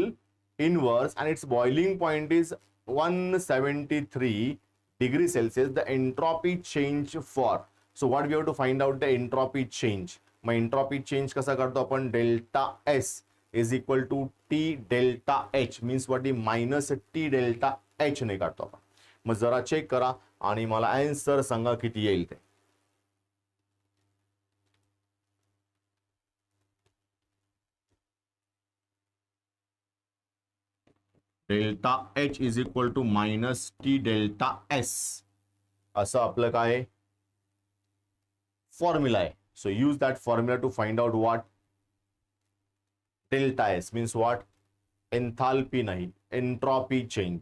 inverse and its boiling point is 173 degree Celsius. The entropy change for. So what we have to find out the entropy change. मग entropy change कसा करतो आपण? Delta S is equal to T delta H means what? Minus T delta H ने काढतो आपण. मग जरा check करा आणि मला आन्सर सांगा किती येईल ते. Delta H is equal to minus T delta S असं आपलं काय फॉर्म्युला आहे. So use that formula to find out what delta S means what? Enthalpy नाही, entropy change.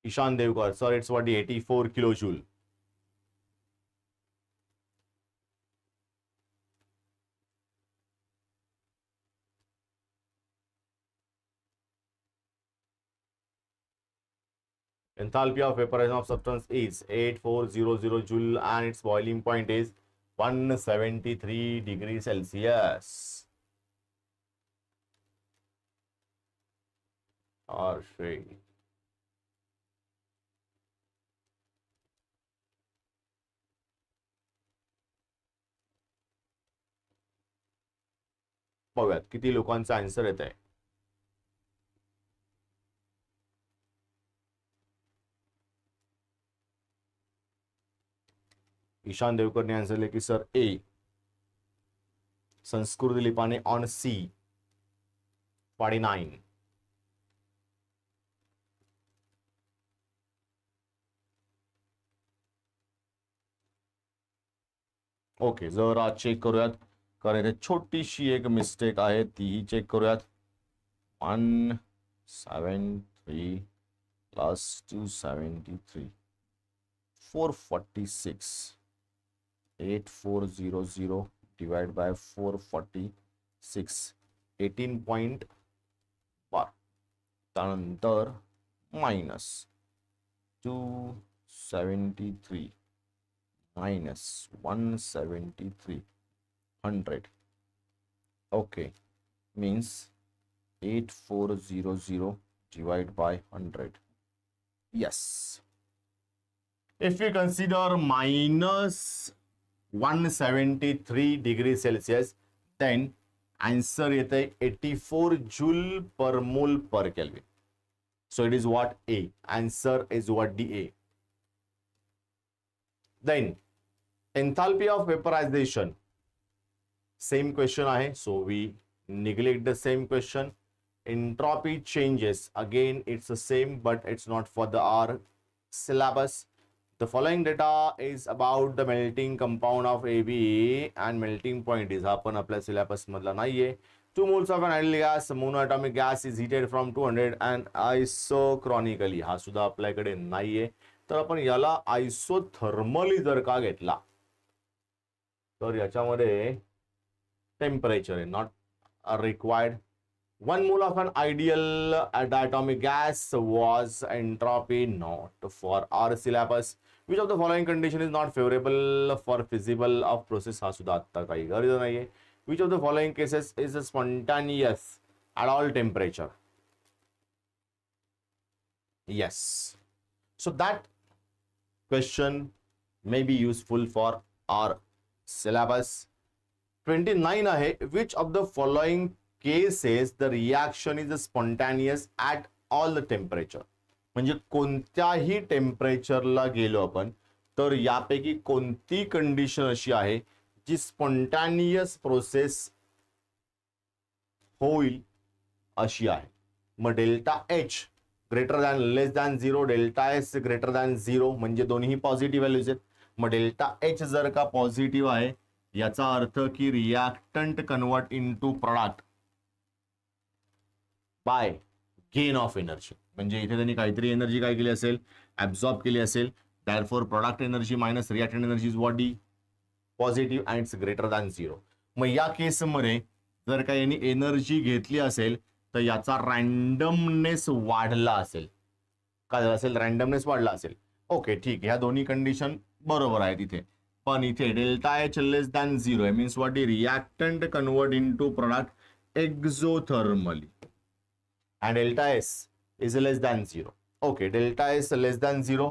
Ishan Devkar sir it's what? 84 kilojoule. Enthalpy of vaporization of substance is 8400 joule and its boiling point is 173 degrees Celsius. Or shade. बघूयात किती लोकांचा answer येत आहे. ईशान देवकर ने answer लिया कि sir A. Sanskrut लिपाने ऑन सी 49. ओके जरा चेक करूयात कारण इथे छोटीशी एक मिस्टेक आहे तीही चेक करूयात. 173 प्लस 273 446 8400 divided by 446 18.1 त्यानंतर minus 273 minus 173 okay means 8400 divided by 100. Yes, if we consider minus 173 degrees Celsius, then answer येते 84 joule per mole per Kelvin. So it is what A. Answer is what DA. Then enthalpy of vaporization. Same question आहे. So we neglect the same question. Entropy changes. Again, it's the same, but it's not for the R syllabus. The following data is about the melting compound of AB and melting point is आपण आपल्या syllabus मधला नाहीये. 2 moles of an ideal gas, monoatomic gas is heated from 200 and isochronically. हा सुद्धा आपल्याकडे नाहीये. तर आपण याला आयसोथर्मली जर का घेतला तर याच्यामध्ये टेम्परेचर आहे not required. 1 mole of an ideal diatomic gas was entropy not for our syllabus. Which of the following condition is not favorable for feasible of process? हा सुद्धा आता काही गरज नाहीये. Which of the following cases is spontaneous at all temperature? Yes. So that question may be useful for our syllabus. 29 आहे. Which of the following cases the reaction is spontaneous at all the temperature? म्हणजे कोणत्याही टेम्परेचरला गेलो आपण तर यापैकी कोणती condition अशी आहे जी स्पॉन्टॅनियस प्रोसेस होईल अशी आहे. मग delta H greater than less than 0, delta S greater than 0 म्हणजे दोन्ही पॉझिटिव्ह व्हॅल्यूज आहेत. मग डेल्टा एच जर का पॉझिटिव्ह आहे याचा अर्थ की reactant convert into product by gain of energy. म्हणजे इथे त्यांनी काहीतरी एनर्जी काय केली असेल ऍब्सॉर्ब केली असेल. Therefore product energy minus reactant energy is what D positive and it's greater than 0. मग या केसमध्ये जर का यांनी एनर्जी घेतली असेल तर याचा रँडमनेस वाढला असेल. काय झालं असेल रँडमनेस वाढला असेल. ओके ठीक ह्या दोन्ही कंडिशन बरोबर आहेत इथे. पण इथे डेल्टा एच लेस दॅन 0 आहे means what D reactant convert into product exothermally and delta S is less than 0. Okay, delta S less than 0.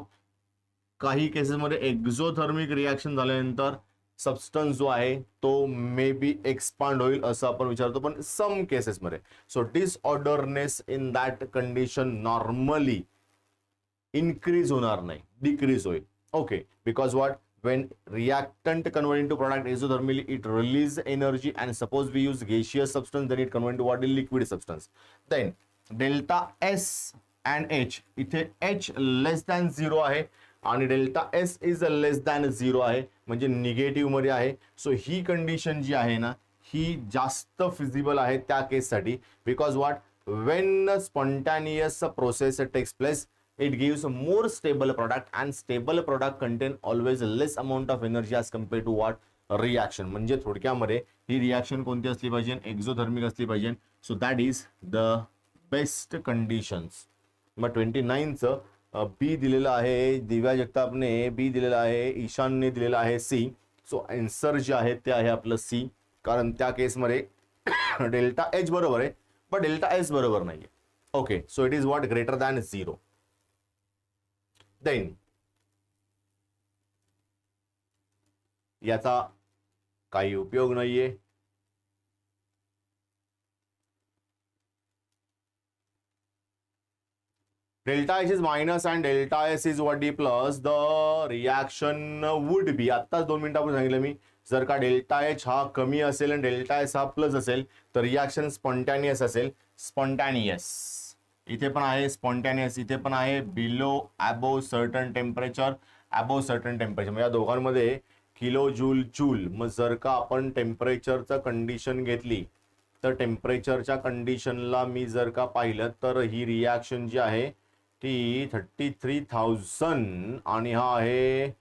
काही केसेस मध्ये एक्झोथर्मिक रिॲक्शन झाल्यानंतर सबस्टन्स जो आहे तो मे बी एक्सपांड होईल असं आपण विचारतो. पण सम केसेस मध्ये so disorderness in that condition normally increase होणार नाही डिक्रीज होईल. Okay because what when reactant convert into product isothermally it release energy and suppose we use gaseous substance then it convert into what is liquid substance. Then delta S and H इथे H less than 0 आहे आणि delta S is less than 0 आहे म्हणजे negative मध्ये आहे. So ही condition जी आहे ना ही जास्त फिजिबल आहे त्या केससाठी. Because what when spontaneous process takes place it gives a more stable product and stable product contain always less amount of energy as compared to what reaction. म्हणजे थोडक्यामध्ये ही रिॲक्शन कोणती असली पाहिजे एक्झोथर्मिक असली पाहिजे. So that is the best conditions. मग 29 चं बी दिलेलं आहे दिव्या जगतापने बी दिलेलं आहे ईशानने दिलेलं आहे सी. सो आन्सर जे आहे ते आहे आपलं सी कारण त्या केसमध्ये डेल्टा एच बरोबर आहे पण डेल्टा एस बरोबर नाहीये. Okay so it is what greater than 0. देन याचा काही उपयोग नाहीये. Delta H is minus and delta S is what D plus. The reaction would be आत्ताच 2 मिनिटापूर्वी सांगितलं मी जर का डेल्टा एच हा कमी असेल आणि डेल्टा एस हा प्लस असेल तर रिॲक्शन स्पॉन्टॅनियस असेल. स्पॉन्टॅनियस इथे पण आहे स्पॉन्टॅनियस इथे पण आहे below above certain temperature above certain temperature म्हणजे या दोघांमध्ये किलो जूल जूल. मग जर का आपण टेम्परेचरचं कंडिशन घेतली तर टेम्परेचरच्या कंडिशनला मी जर का पाहिलं तर ही रिॲक्शन जी आहे ती 33,000 आणि हा आहे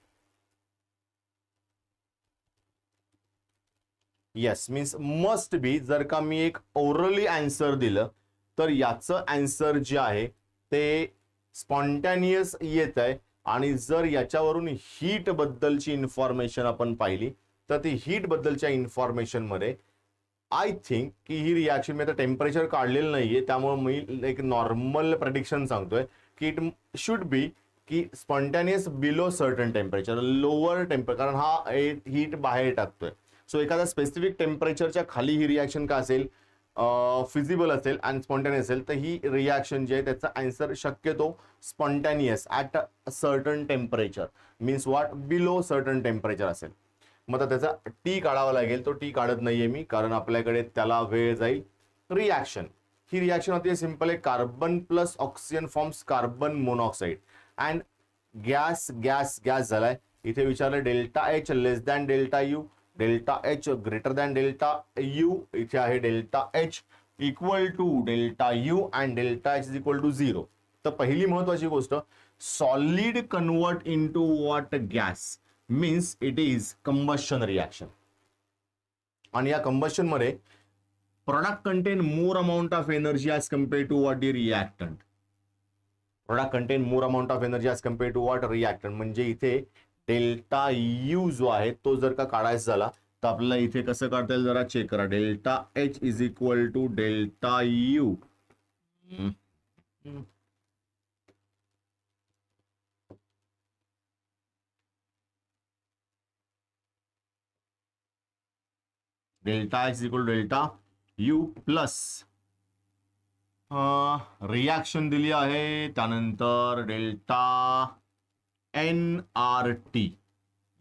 येस मीन्स मस्ट बी. जर का मी एक ओरली आन्सर दिलं तर याचं आन्सर जे आहे ते स्पॉन्टॅनियस येत आहे आणि जर याच्यावरून हीट बद्दलची इन्फॉर्मेशन आपण पाहिली तर ती हीट बद्दलच्या इन्फॉर्मेशन मध्ये आय थिंक की ही रिॲक्शन, मी आता टेम्परेचर काढलेलं नाहीये त्यामुळे मी एक नॉर्मल प्रेडिक्शन सांगतोय की इट शुड बी की spontaneous below certain temperature, lower temperature, कारण हा हीट बाहेर टाकतोय. सो एखाद्या स्पेसिफिक टेम्परेचरच्या खाली ही रिॲक्शन का असेल, फिजिबल असेल आणि स्पॉन्टॅनियस असेल, तर ही रिॲक्शन जी आहे त्याचा आन्सर शक्यतो spontaneous at certain temperature means what, below certain temperature असेल. मग आता त्याचा टी काढावा लागेल, तो टी काढत नाहीये मी कारण आपल्याकडे त्याला वेळ जाईल. रिॲक्शन, ही रिॲक्शन होती सिंपल आहे, carbon plus oxygen forms carbon monoxide and gas gas gas झालाय. इथे विचारलं delta H less than delta U, delta H greater than delta U, इथे आहे delta H equal to delta U and delta H is equal to 0. तर पहिली महत्वाची गोष्ट, solid convert into what, gas, means it is combustion reaction. आणि या combustion मध्ये product contain more amount of energy as compare to what the reactant. Product contain more amount of energy as compare to what, reactant. म्हणजे इथे delta U जो आहे तो जर का काढायचा झाला तर आपल्याला इथे कसं काढता येईल जरा चेक करा. Delta H is equal to delta U, delta H is equal to delta U plus reaction दिली आहे त्यानंतर डेल्टा एन आर टी,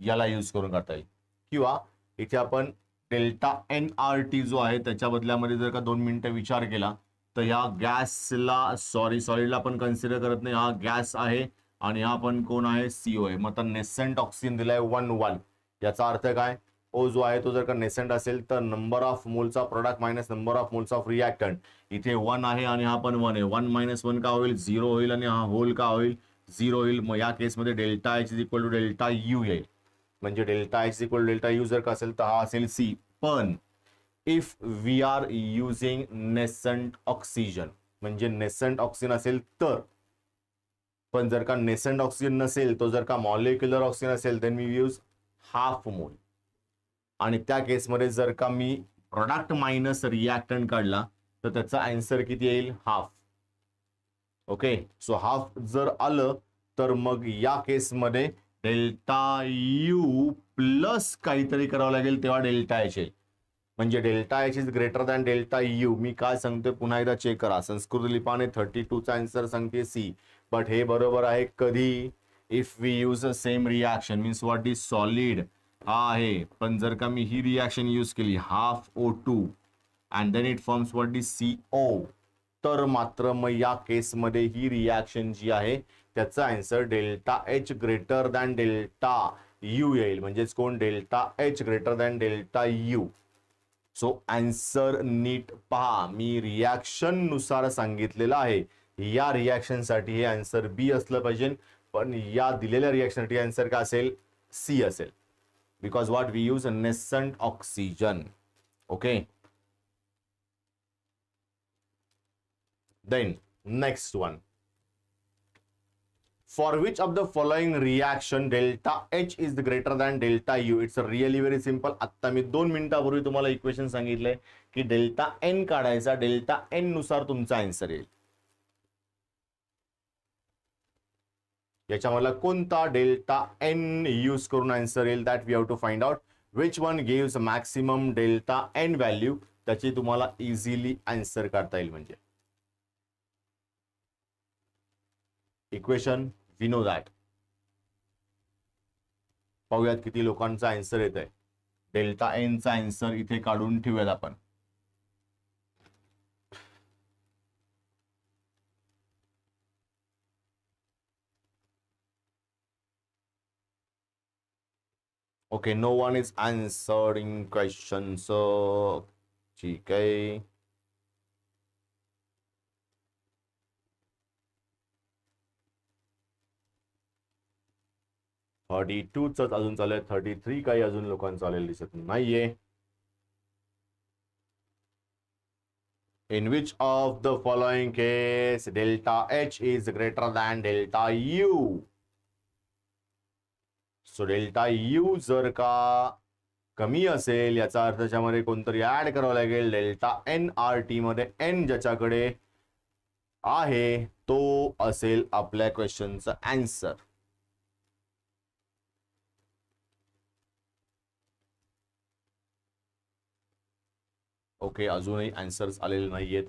याला यूज करून करता येईल. किंवा इथे आपण डेल्टा एन आर टी जो आहे त्याच्या बदल्यामध्ये जर का 2 मिनिटं विचार केला तर ह्या गॅसला, सॉलिडला आपण कन्सिडर करत नाही, हा गॅस आहे आणि हा पण कोण आहे, सीओ आहे. मग आता नेसेंट ऑक्सिजन दिलाय 1 याचा अर्थ काय, ओ जो आहे तो जर का नेसेंट असेल तर number of moles of product minus number of moles of reactant. इथे 1 आहे आणि हा पण 1 आहे, 1 - 1 का होईल, 0 होईल आणि हा होल का होईल, 0 होईल. मग या केसमध्ये delta H is equal to delta U येईल. म्हणजे delta H is equal to delta U जर का असेल तर हा असेल सी. पण if we are using nascent oxygen, म्हणजे नेसेंट ऑक्सिजन असेल तर, पण जर का नेसेंट ऑक्सिजन नसेल, तो जर का मॉलिक्युलर ऑक्सिजन असेल then we use half mole. आणि त्या केसमध्ये जर का मी प्रोडक्ट मायनस रिॲक्टंट काढला तर त्याचा आन्सर किती येईल, हाफ. ओके, सो हाफ जर आलं तर मग या केसमध्ये डेल्टा यू प्लस काहीतरी करावं लागेल तेव्हा डेल्टा एच येईल. म्हणजे delta H is greater than delta U. मी काय सांगतोय पुन्हा एकदा चेक करा. संस्कृत लिपाने 32 चा आन्सर सांगते सी, बट हे बरोबर आहे कधी, if we use a same reaction means what is solid हा आहे, पण जर का मी ही रिॲक्शन यूज केली half O2 and then it forms what is CO, तर मात्र मग या केसमध्ये ही रिॲक्शन जी आहे त्याचा answer delta H greater than delta U येईल. म्हणजेच कोण, delta H greater than delta U. So answer नीट पहा, मी रिॲक्शन नुसार सांगितलेलं आहे. या रिॲक्शन साठी हे आन्सर बी असलं पाहिजे, पण या दिलेल्या रिॲक्शन साठी आन्सर काय असेल, सी असेल. Because what we use nascent oxygen. Okay, then next one, for which of the following reaction delta H is greater than delta U. It's really very simple. आता मी 2 मिनिटापूर्वी तुम्हाला इक्वेशन सांगितलंय की delta N काढायचा, delta N नुसार तुमचा answer येईल. याच्यामधला कोणता डेल्टा एन यूज करून आन्सर येईल, that we have to find out. Which one gives maximum delta N value, त्याची तुम्हाला इझिली आन्सर काढता येईल. म्हणजे इक्वेशन वी नो दॅट. पाहूयात किती लोकांचा आन्सर येत आहे. डेल्टा एन चा आन्सर इथे काढून ठेवूयात आपण. Okay, no one is answering question, so ठीक आहे. थर्टी टूच अजून चालेल, 33 काही अजून लोकांचं आलेलं दिसत नाहीये. In which of the following case delta H is greater than delta U? So delta U जर का कमी असेल याचा अर्थ त्याच्यामध्ये कोणतरी ऍड करावं लागेल. डेल्टा एन आर टी मध्ये एन ज्याच्याकडे आहे तो असेल आपल्या क्वेश्चनचा आन्सर. ओके, अजूनही आन्सर्स आलेले नाहीयेत.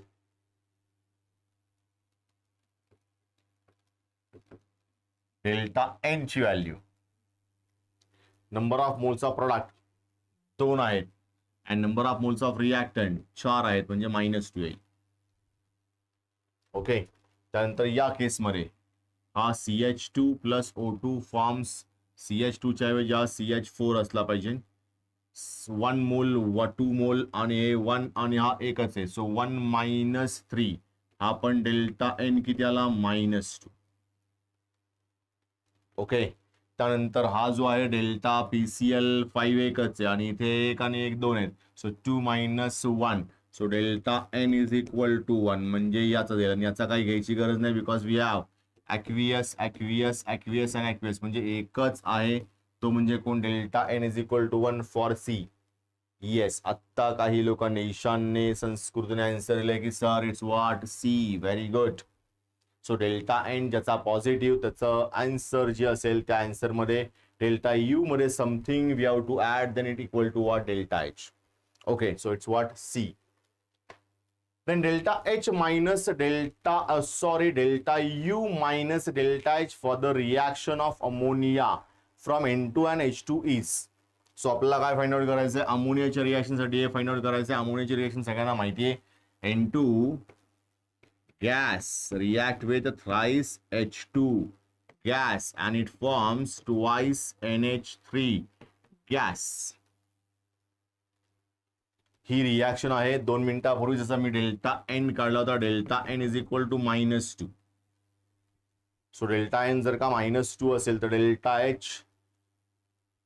डेल्टा एन ची value, number of moles of product 2 आहेत आणि number of moles of reactant 4 आहेत, म्हणजे -2 येईल. ओके, त्यानंतर या केसमध्ये हा CH2 plus O2 forms CH2 च्या ऐवजी हा CH4 असला पाहिजे. 1 मोल व 2 मोल आणि हे 1 आणि हा एकच आहे. सो 1 - 3 हा पण डेल्टा एन किती आला -2. ओके, त्यानंतर हा जो आहे डेल्टा PCl 5 एकच आहे आणि इथे 1 आणि 1 2 आहेत. So 2 - 1, so delta N is equal to 1, म्हणजे याचा देईल आणि याचा काही घ्यायची गरज नाही because we have aqueous aqueous aqueous आणि ॲक्वियस, म्हणजे एकच आहे तो म्हणजे कोण, delta N is equal to 1 for C. Yes, आत्ता काही लोकांनी ईशानने संस्कृतने आन्सर दिले की sir it's what C. Very good. So delta N ज्याचा पॉझिटिव्ह त्याचं आन्सर जे असेल त्या आन्सर मध्ये डेल्टा यू मध्ये something we have to add, then it equal to what, delta H. Okay, so it's what C. Then delta H minus delta U minus delta H for the reaction of ammonia from N2 and H2 is. So आपल्याला काय find out करायचं आहे, अमोनियाच्या रिएक्शनसाठी हे find out करायचं आहे. अमोनियाची reaction सगळ्यांना माहिती आहे. N2 gas react with thrice H2 gas and it forms twice NH3 gas. ही रिएक्शन आहे. 2 मिनिटापूर्वी जसा मी डेल्टा एन काढला होता, delta N is equal to -2. So delta N जर का -2 असेल तर डेल्टा एच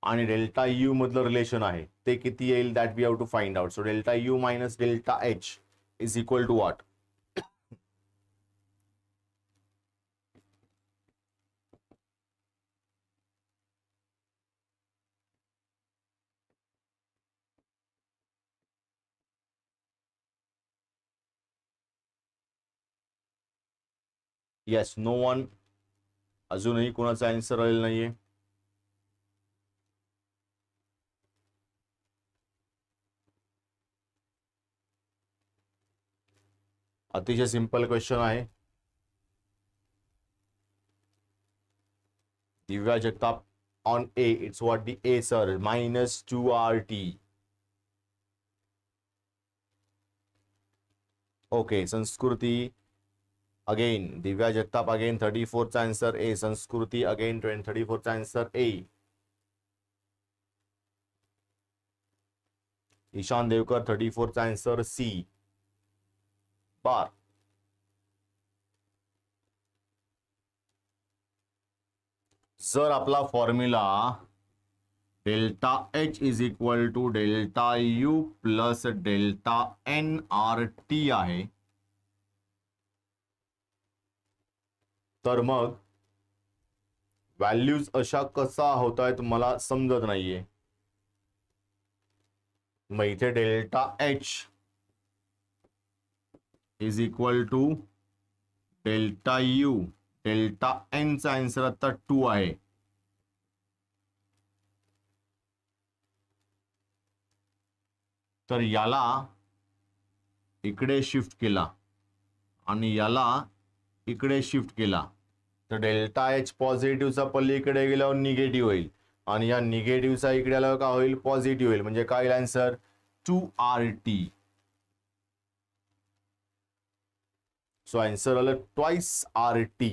आणि डेल्टा यू मधलं रिलेशन आहे ते किती येईल, that we have to find out. So delta U minus delta H is equal to what, yes, no one, अजूनही कोणाचा आन्सर आलेला नाहीये. अतिशय सिंपल क्वेश्चन आहे. Divya Jagtap on A, it's what the A sir, -2 RT. Okay, संस्कृती again, दिव्या Jagtap again 34 चा answer ए, संस्कृती again 34 चा आन्सर ए, ईशान देवकर 34 चा आन्सर सी. बार जर आपला formula delta H is equal to delta U plus delta N R T आहे, तर मग व्हॅल्यूज अशा कसा होत आहेत मला समजत नाहीये. मग इथे delta H is equal to delta U, delta N चा आन्सर आता 2 आहे. तर याला इकडे शिफ्ट केला आणि याला इकडे शिफ्ट केला तर डेल्टा एच पॉझिटिव्हचा पलीकडे गेल्यावर निगेटिव्ह होईल आणि या निगेटिव्हचा इकडे आल्यावर काय होईल, पॉझिटिव्ह होईल, म्हणजे काय आन्सर 2RT. सो आन्सर आलं ट्वाइस RT,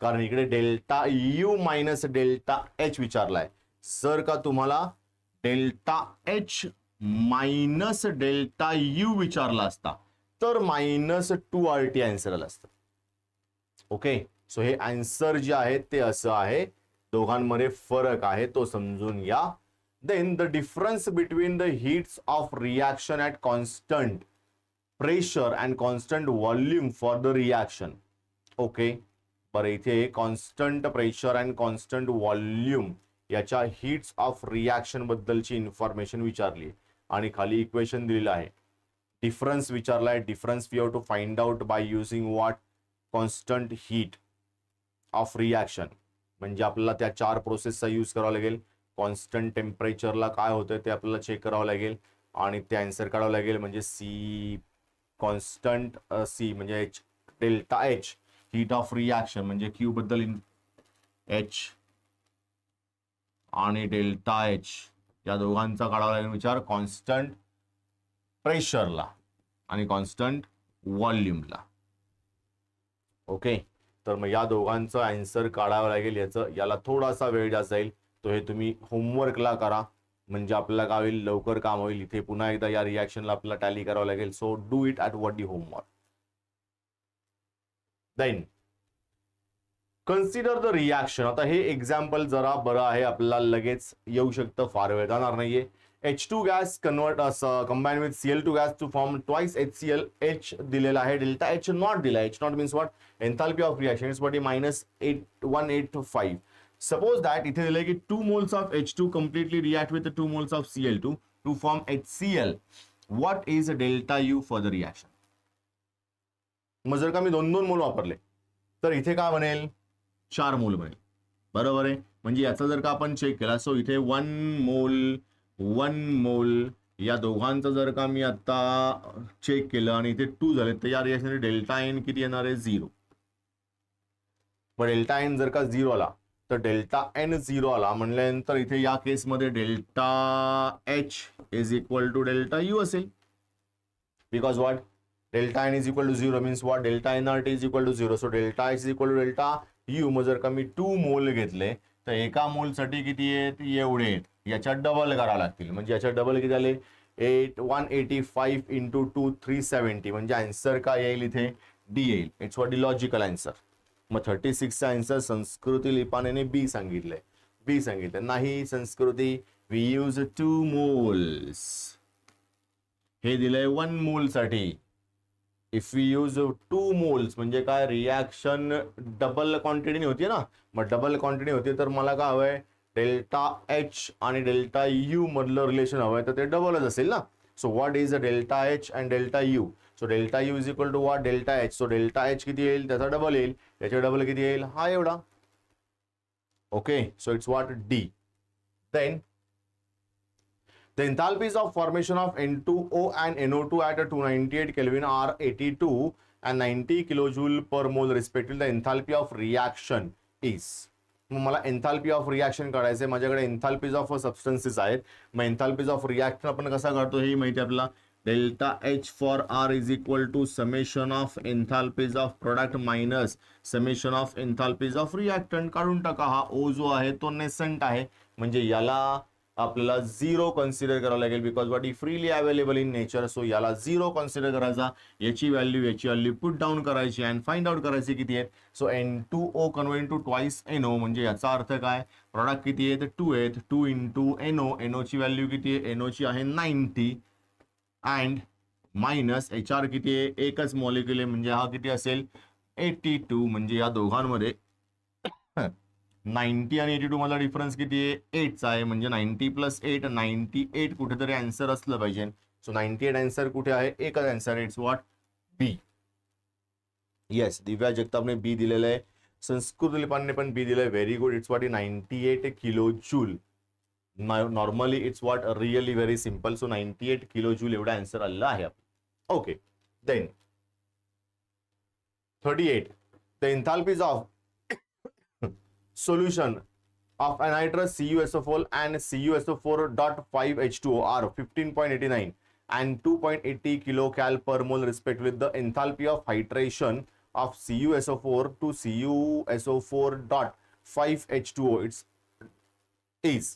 कारण इकडे delta U minus delta H विचारलाय. जर का तुम्हाला delta H minus delta U विचारला असता तर -2RT आन्सर आलं असतं. ओके, सो हे आन्सर जे आहे ते असं आहे, दोघांमध्ये फरक आहे तो समजून घ्या. Then the difference between the heats of reaction at constant pressure and constant volume for the reaction. Okay, बरं, इथे constant pressure and constant volume याच्या हीट्स ऑफ रिॲक्शन बद्दलची इन्फॉर्मेशन विचारली आणि खाली इक्वेशन दिलेलं आहे. डिफरन्स विचारलाय. Difference we have to find out by using what, constant heat of reaction. म्हणजे आपल्याला त्या 4 प्रोसेसचा यूज करावा लागेल. कॉन्स्टंट टेम्परेचरला काय होतं ते आपल्याला चेक करावं लागेल आणि ते आन्सर काढावं लागेल. म्हणजे सी कॉन्स्टंट सी म्हणजे H delta H heat of reaction म्हणजे क्यू बद्दल एच आणि डेल्टा एच या दोघांचा काढावा लागेल विचार कॉन्स्टंट प्रेशरला आणि कॉन्स्टंट व्हॉल्यूमला. ओके, तर मग या दोघांचं आन्सर काढावं लागेल. याला थोडासा वेळ जास्त जाईल. तो हे तुम्ही होमवर्कला करा म्हणजे आपल्याला काय होईल, लवकर काम होईल. इथे पुन्हा एकदा या रिॲक्शनला आपल्याला टॅली करावं लागेल. So do it at what the homework. Then consider the reaction. आता हे एक्झाम्पल जरा बरं आहे, आपल्याला लगेच येऊ शकतं, फार वेळ जाणार नाहीये. H2 gas combine with Cl2 gas to form twice HCl. H दिलेला आहे, डेल्टा H नॉट दिला. H not means what, enthalpy of reaction is -185. Suppose that इथे दिलंय की 2 moles of H2 completely react with 2 moles of Cl2 to form HCl. What is delta U for the reaction? मग जर का मी 2-2 मोल वापरले तर इथे काय बनेल, 4 मोल बनेल. बरोबर आहे. म्हणजे याचा जर का आपण चेक केला, सो इथे 1 मोल या दोघांचं जर का मी आता चेक केलं आणि इथे 2 झाले तर या रिॲक्शन डेल्टा एन किती येणार आहे, 0. पण डेल्टा एन जर का 0 आला तर डेल्टा एन 0 आला म्हणल्यानंतर इथे या केसमध्ये delta H is equal to delta U असेल. Because what, delta N is equal to 0 means what, delta N R T is equal to 0. So delta H is equal to delta U. मग जर का मी 2 मोल घेतले तर एका मोलसाठी किती आहेत, एवढे आहेत. याच्यात डबल करावं लागतील. म्हणजे याच्यात डबल किती झाले, 185 इंटू 2 370. म्हणजे आन्सर काय येईल इथे, डी येईल. It's what the logical answer. मग 36 चा आन्सर संस्कृती लिपानेने बी सांगितलंय. बी सांगितलं नाही संस्कृती, वी यूज 2 मोल्स. हे दिलंय 1 मोल साठी. इफ वी यूज 2 मोल्स म्हणजे काय, रिॲक्शन डबल क्वांटिटी होती ना. मग डबल क्वांटिटी होती तर मला काय हवंय, डेल्टा एच आणि डेल्टा यू मधलं रिलेशन हवंय तर ते डबलच असेल ना. So what is delta H and delta U. So delta U is equal to what, delta H. So delta H किती येईल, त्याचा डबल येईल. त्याच्या डबल किती येईल, हा एवढा. Okay, so it's what D. Then the enthalpies of formation of N2O and NO2 at 298 Kelvin are 82 and 90 kilojoule per mole respectively. The enthalpy of reaction is. मला एन्थाल्पी ऑफ रिॲक्शन काढायचं आहे. माझ्याकडे एन्थाल्पीज of substances आहेत. मग एन्थाल्पीज of reaction आपण कसा काढतो हे माहिती आहे आपल्याला. Delta H for R is equal to summation of enthalpies of product minus summation of enthalpies of reactant. काढून टाका. हा ओ जो आहे तो नेसंट आहे म्हणजे याला आपल्याला 0 कन्सिडर करावं लागेल. Because what is freely available in nature. So याला 0 कन्सिडर करायचा. याची व्हॅल्यू पुट डाऊन करायची अँड फाइंड आउट करायची किती आहेत. So N2O convert to twice NO म्हणजे याचा अर्थ काय, प्रोडक्ट किती आहेत, 2 आहेत. 2 इंटू NO. NO ची व्हॅल्यू किती आहे, NO ची आहे 90 अँड मायनस HR किती आहे, एकच मॉलिक्युल आहे म्हणजे हा किती असेल 82. म्हणजे या दोघांमध्ये 90 आणि 82 मधला डिफरन्स किती आहे, 8 चा आहे. म्हणजे 90 प्लस 8 98 कुठेतरी आन्सर असलं पाहिजे. सो 98 आन्सर कुठे आहे, एकच answer. It's what B. Yes, Divya जगतापने बी दिलेलं आहे. संस्कृत लिपांनी पण बी दिलंय. Very good. It's what 98 kilo joule. Normally it's what really very simple. So 98 kilo joule एवढा आन्सर आलेला आहे. Okay, then 38 the enthalpies of solution of anhydrous CuSO4 and CuSO4.5H2O are 15.89 and 2.80 kilocal per mole respectively. With the enthalpy of hydration of CuSO4 to CuSO4.5H2O is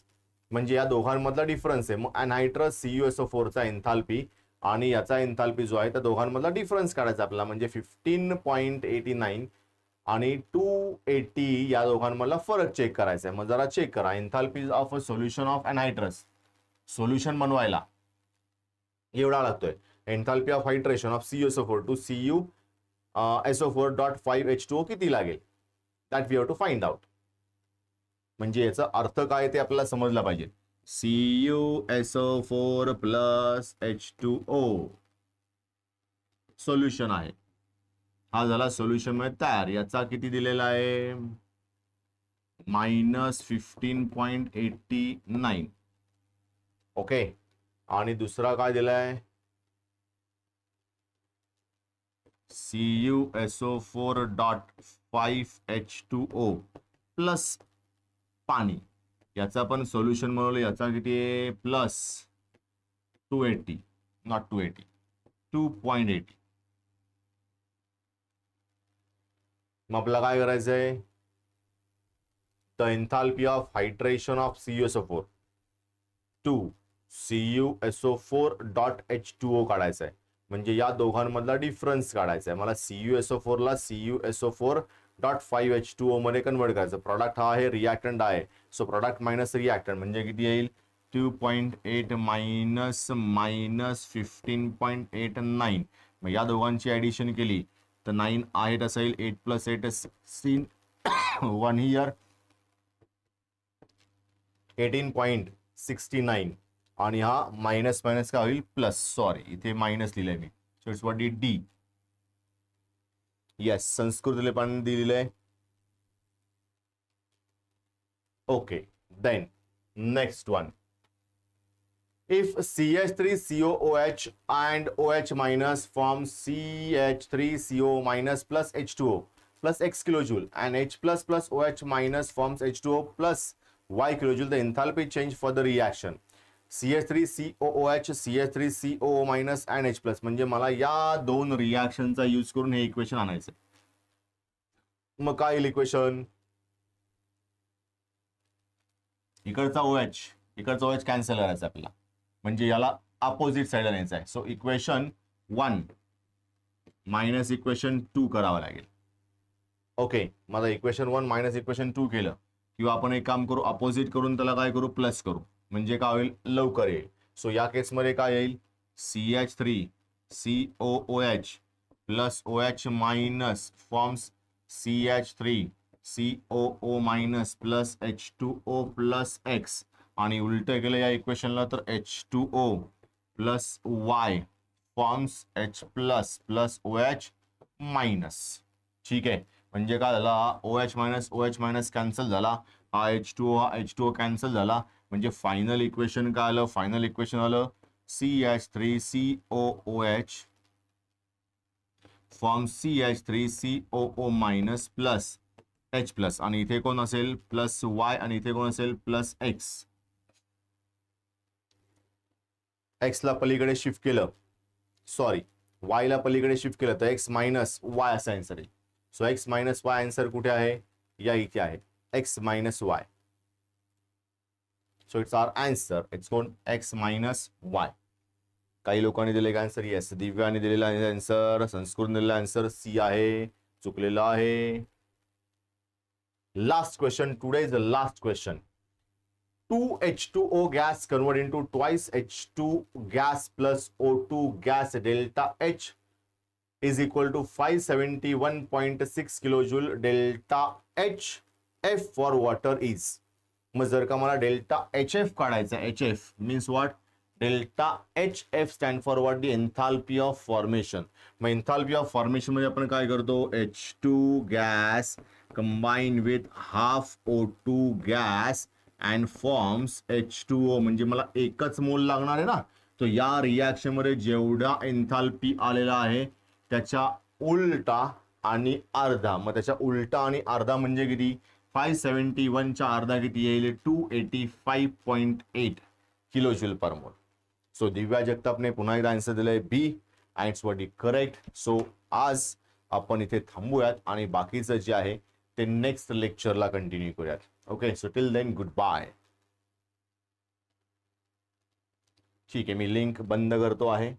म्हणजे या दोघांमधला difference आहे. मग अनहायड्रस CuSO4 चा enthalpy आणि याचा एन्थाल्पी जो आहे त्या दोघांमधला डिफरन्स काढायचा आपल्याला. म्हणजे 15.89 आणि 280 या दोघांमधला फरक चेक करायचा आहे. मग जरा चेक करा. Enthalpies of a solution of anhydrous. Solution बनवायला एवढा लागतोय. Enthalpy of hydration of CuSO4 to CuSO4.5H2O किती लागेल, that we have to find out. म्हणजे याचा अर्थ काय ते आपल्याला समजला पाहिजे. CuSO4 प्लस H2O सोल्युशन आहे. हा झाला सोल्युशन मध्ये तयार. याचा किती दिलेला आहे, -15.89. ओके. आणि दुसरा काय दिलाय, CuSO4.5H2O प्लस पाणी. याचा पण सोल्युशन बनवलं. याचा किती आहे, प्लस 280, नॉट 280, 2.80. मग आपल्याला काय करायचंय, the enthalpy of hydration of CuSO4 to CuSO4.H2O काढायचा आहे. म्हणजे या दोघांमधला डिफरन्स काढायचा आहे मला. CuSO4 ला CuSO4.5H2O मध्ये कन्वर्ट करायचं. प्रॉडक्ट हा आहे, रिॲक्टंट आहे. सो प्रॉडक्ट मायनस रिॲक्टंट म्हणजे किती येईल, 2.8 मायनस 15.89. मग या दोघांची ऍडिशन केली तर 9 आहे तसं येईल. 8 + 8 16, 1 हियर 18.69. आणि हा मायनस मायनस काय होईल, प्लस. सॉरी, इथे मायनस लिहिलंय मी. So it's what is D. Yes, संस्कृतले पण दिलेलं. Okay, then next one. If CH3COOH and OH minus forms CH3CO minus plus H2O plus X kilojoule and H plus plus OH minus forms H2O plus Y kilojoule, the enthalpy change for the reaction CH3COOH CH3COO minus and H plus. म्हणजे मला या दोन रिॲक्शनचा use करून हे equation आणायचं. मग काय येईल इक्वेशन, इकडचा OH इकडचा OH कॅन्सल करायचा आपल्याला. म्हणजे याला अपोजिट साईडला न्यायचं आहे. सो इक्वेशन 1 मायनस इक्वेशन 2 करावं लागेल. ओके, मला इक्वेशन 1 मायनस इक्वेशन 2 केलं किंवा आपण एक काम करू, अपोजिट करून त्याला काय करू, प्लस करू. म्हणजे काय होईल, लवकर येईल. सो या केसमध्ये काय येईल, CH3COOH plus OH minus forms CH3COO minus plus H2O plus X. आणि उलट केलं या इक्वेशनला तर H2O plus Y forms H plus plus OH minus. ठीक आहे, म्हणजे काय झाला, OH minus OH minus cancel झाला, हा H2O कॅन्सल झाला. म्हणजे फायनल इक्वेशन काय आलं, फायनल इक्वेशन आलं CH3COOH form CH3COO minus plus H plus. आणि इथे कोण असेल, प्लस Y. आणि इथे कोण असेल, प्लस X. X ला पलीकडे शिफ्ट केलं, सॉरी Y ला पलीकडे शिफ्ट केलं तर X मायनस Y असा आन्सर येईल. So X minus Y answer कुठे आहे, या इथे आहे, X minus Y. So it's our answer. It's कोण, X मायनस Y. काही लोकांनी दिलेला आन्सर येस, दिव्याने दिलेला आन्सर, संस्कृत दिलेला आन्सर सी आहे, चुकलेला आहे. Last question, today is the last question. 2H2O gas convert into twice H2 gas plus O2 gas, delta H is equal to 571.6 kilojoule. Delta HF for water is. मग जर का मला delta HF काढायचा, HF means what, delta HF stand for what, the enthalpy of formation. मग enthalpy of formation मध्ये आपण काय करतो, H2 gas combined with half O2 gas and forms H2O. म्हणजे मला एकच मोल लागणार आहे ना. तो या रिॲक्शन मध्ये जेवढा एन्थाल्पी आलेला आहे त्याच्या उलटा आणि अर्धा. मग त्याच्या उलटा आणि अर्धा म्हणजे किती, 571 चा अर्धा किती येईल, 285.8 किलोजूल पर मोल. सो दिव्या जगतापने पुन्हा एकदा आन्सर दिलाय B, and it's what is correct. So आज आपण इथे थांबूयात आणि बाकीचं जे आहे ते नेक्स्ट लेक्चरला कंटिन्यू करूयात. Okay, so till then good bye. ठीक आहे, मी लिंक बंद करतो आहे.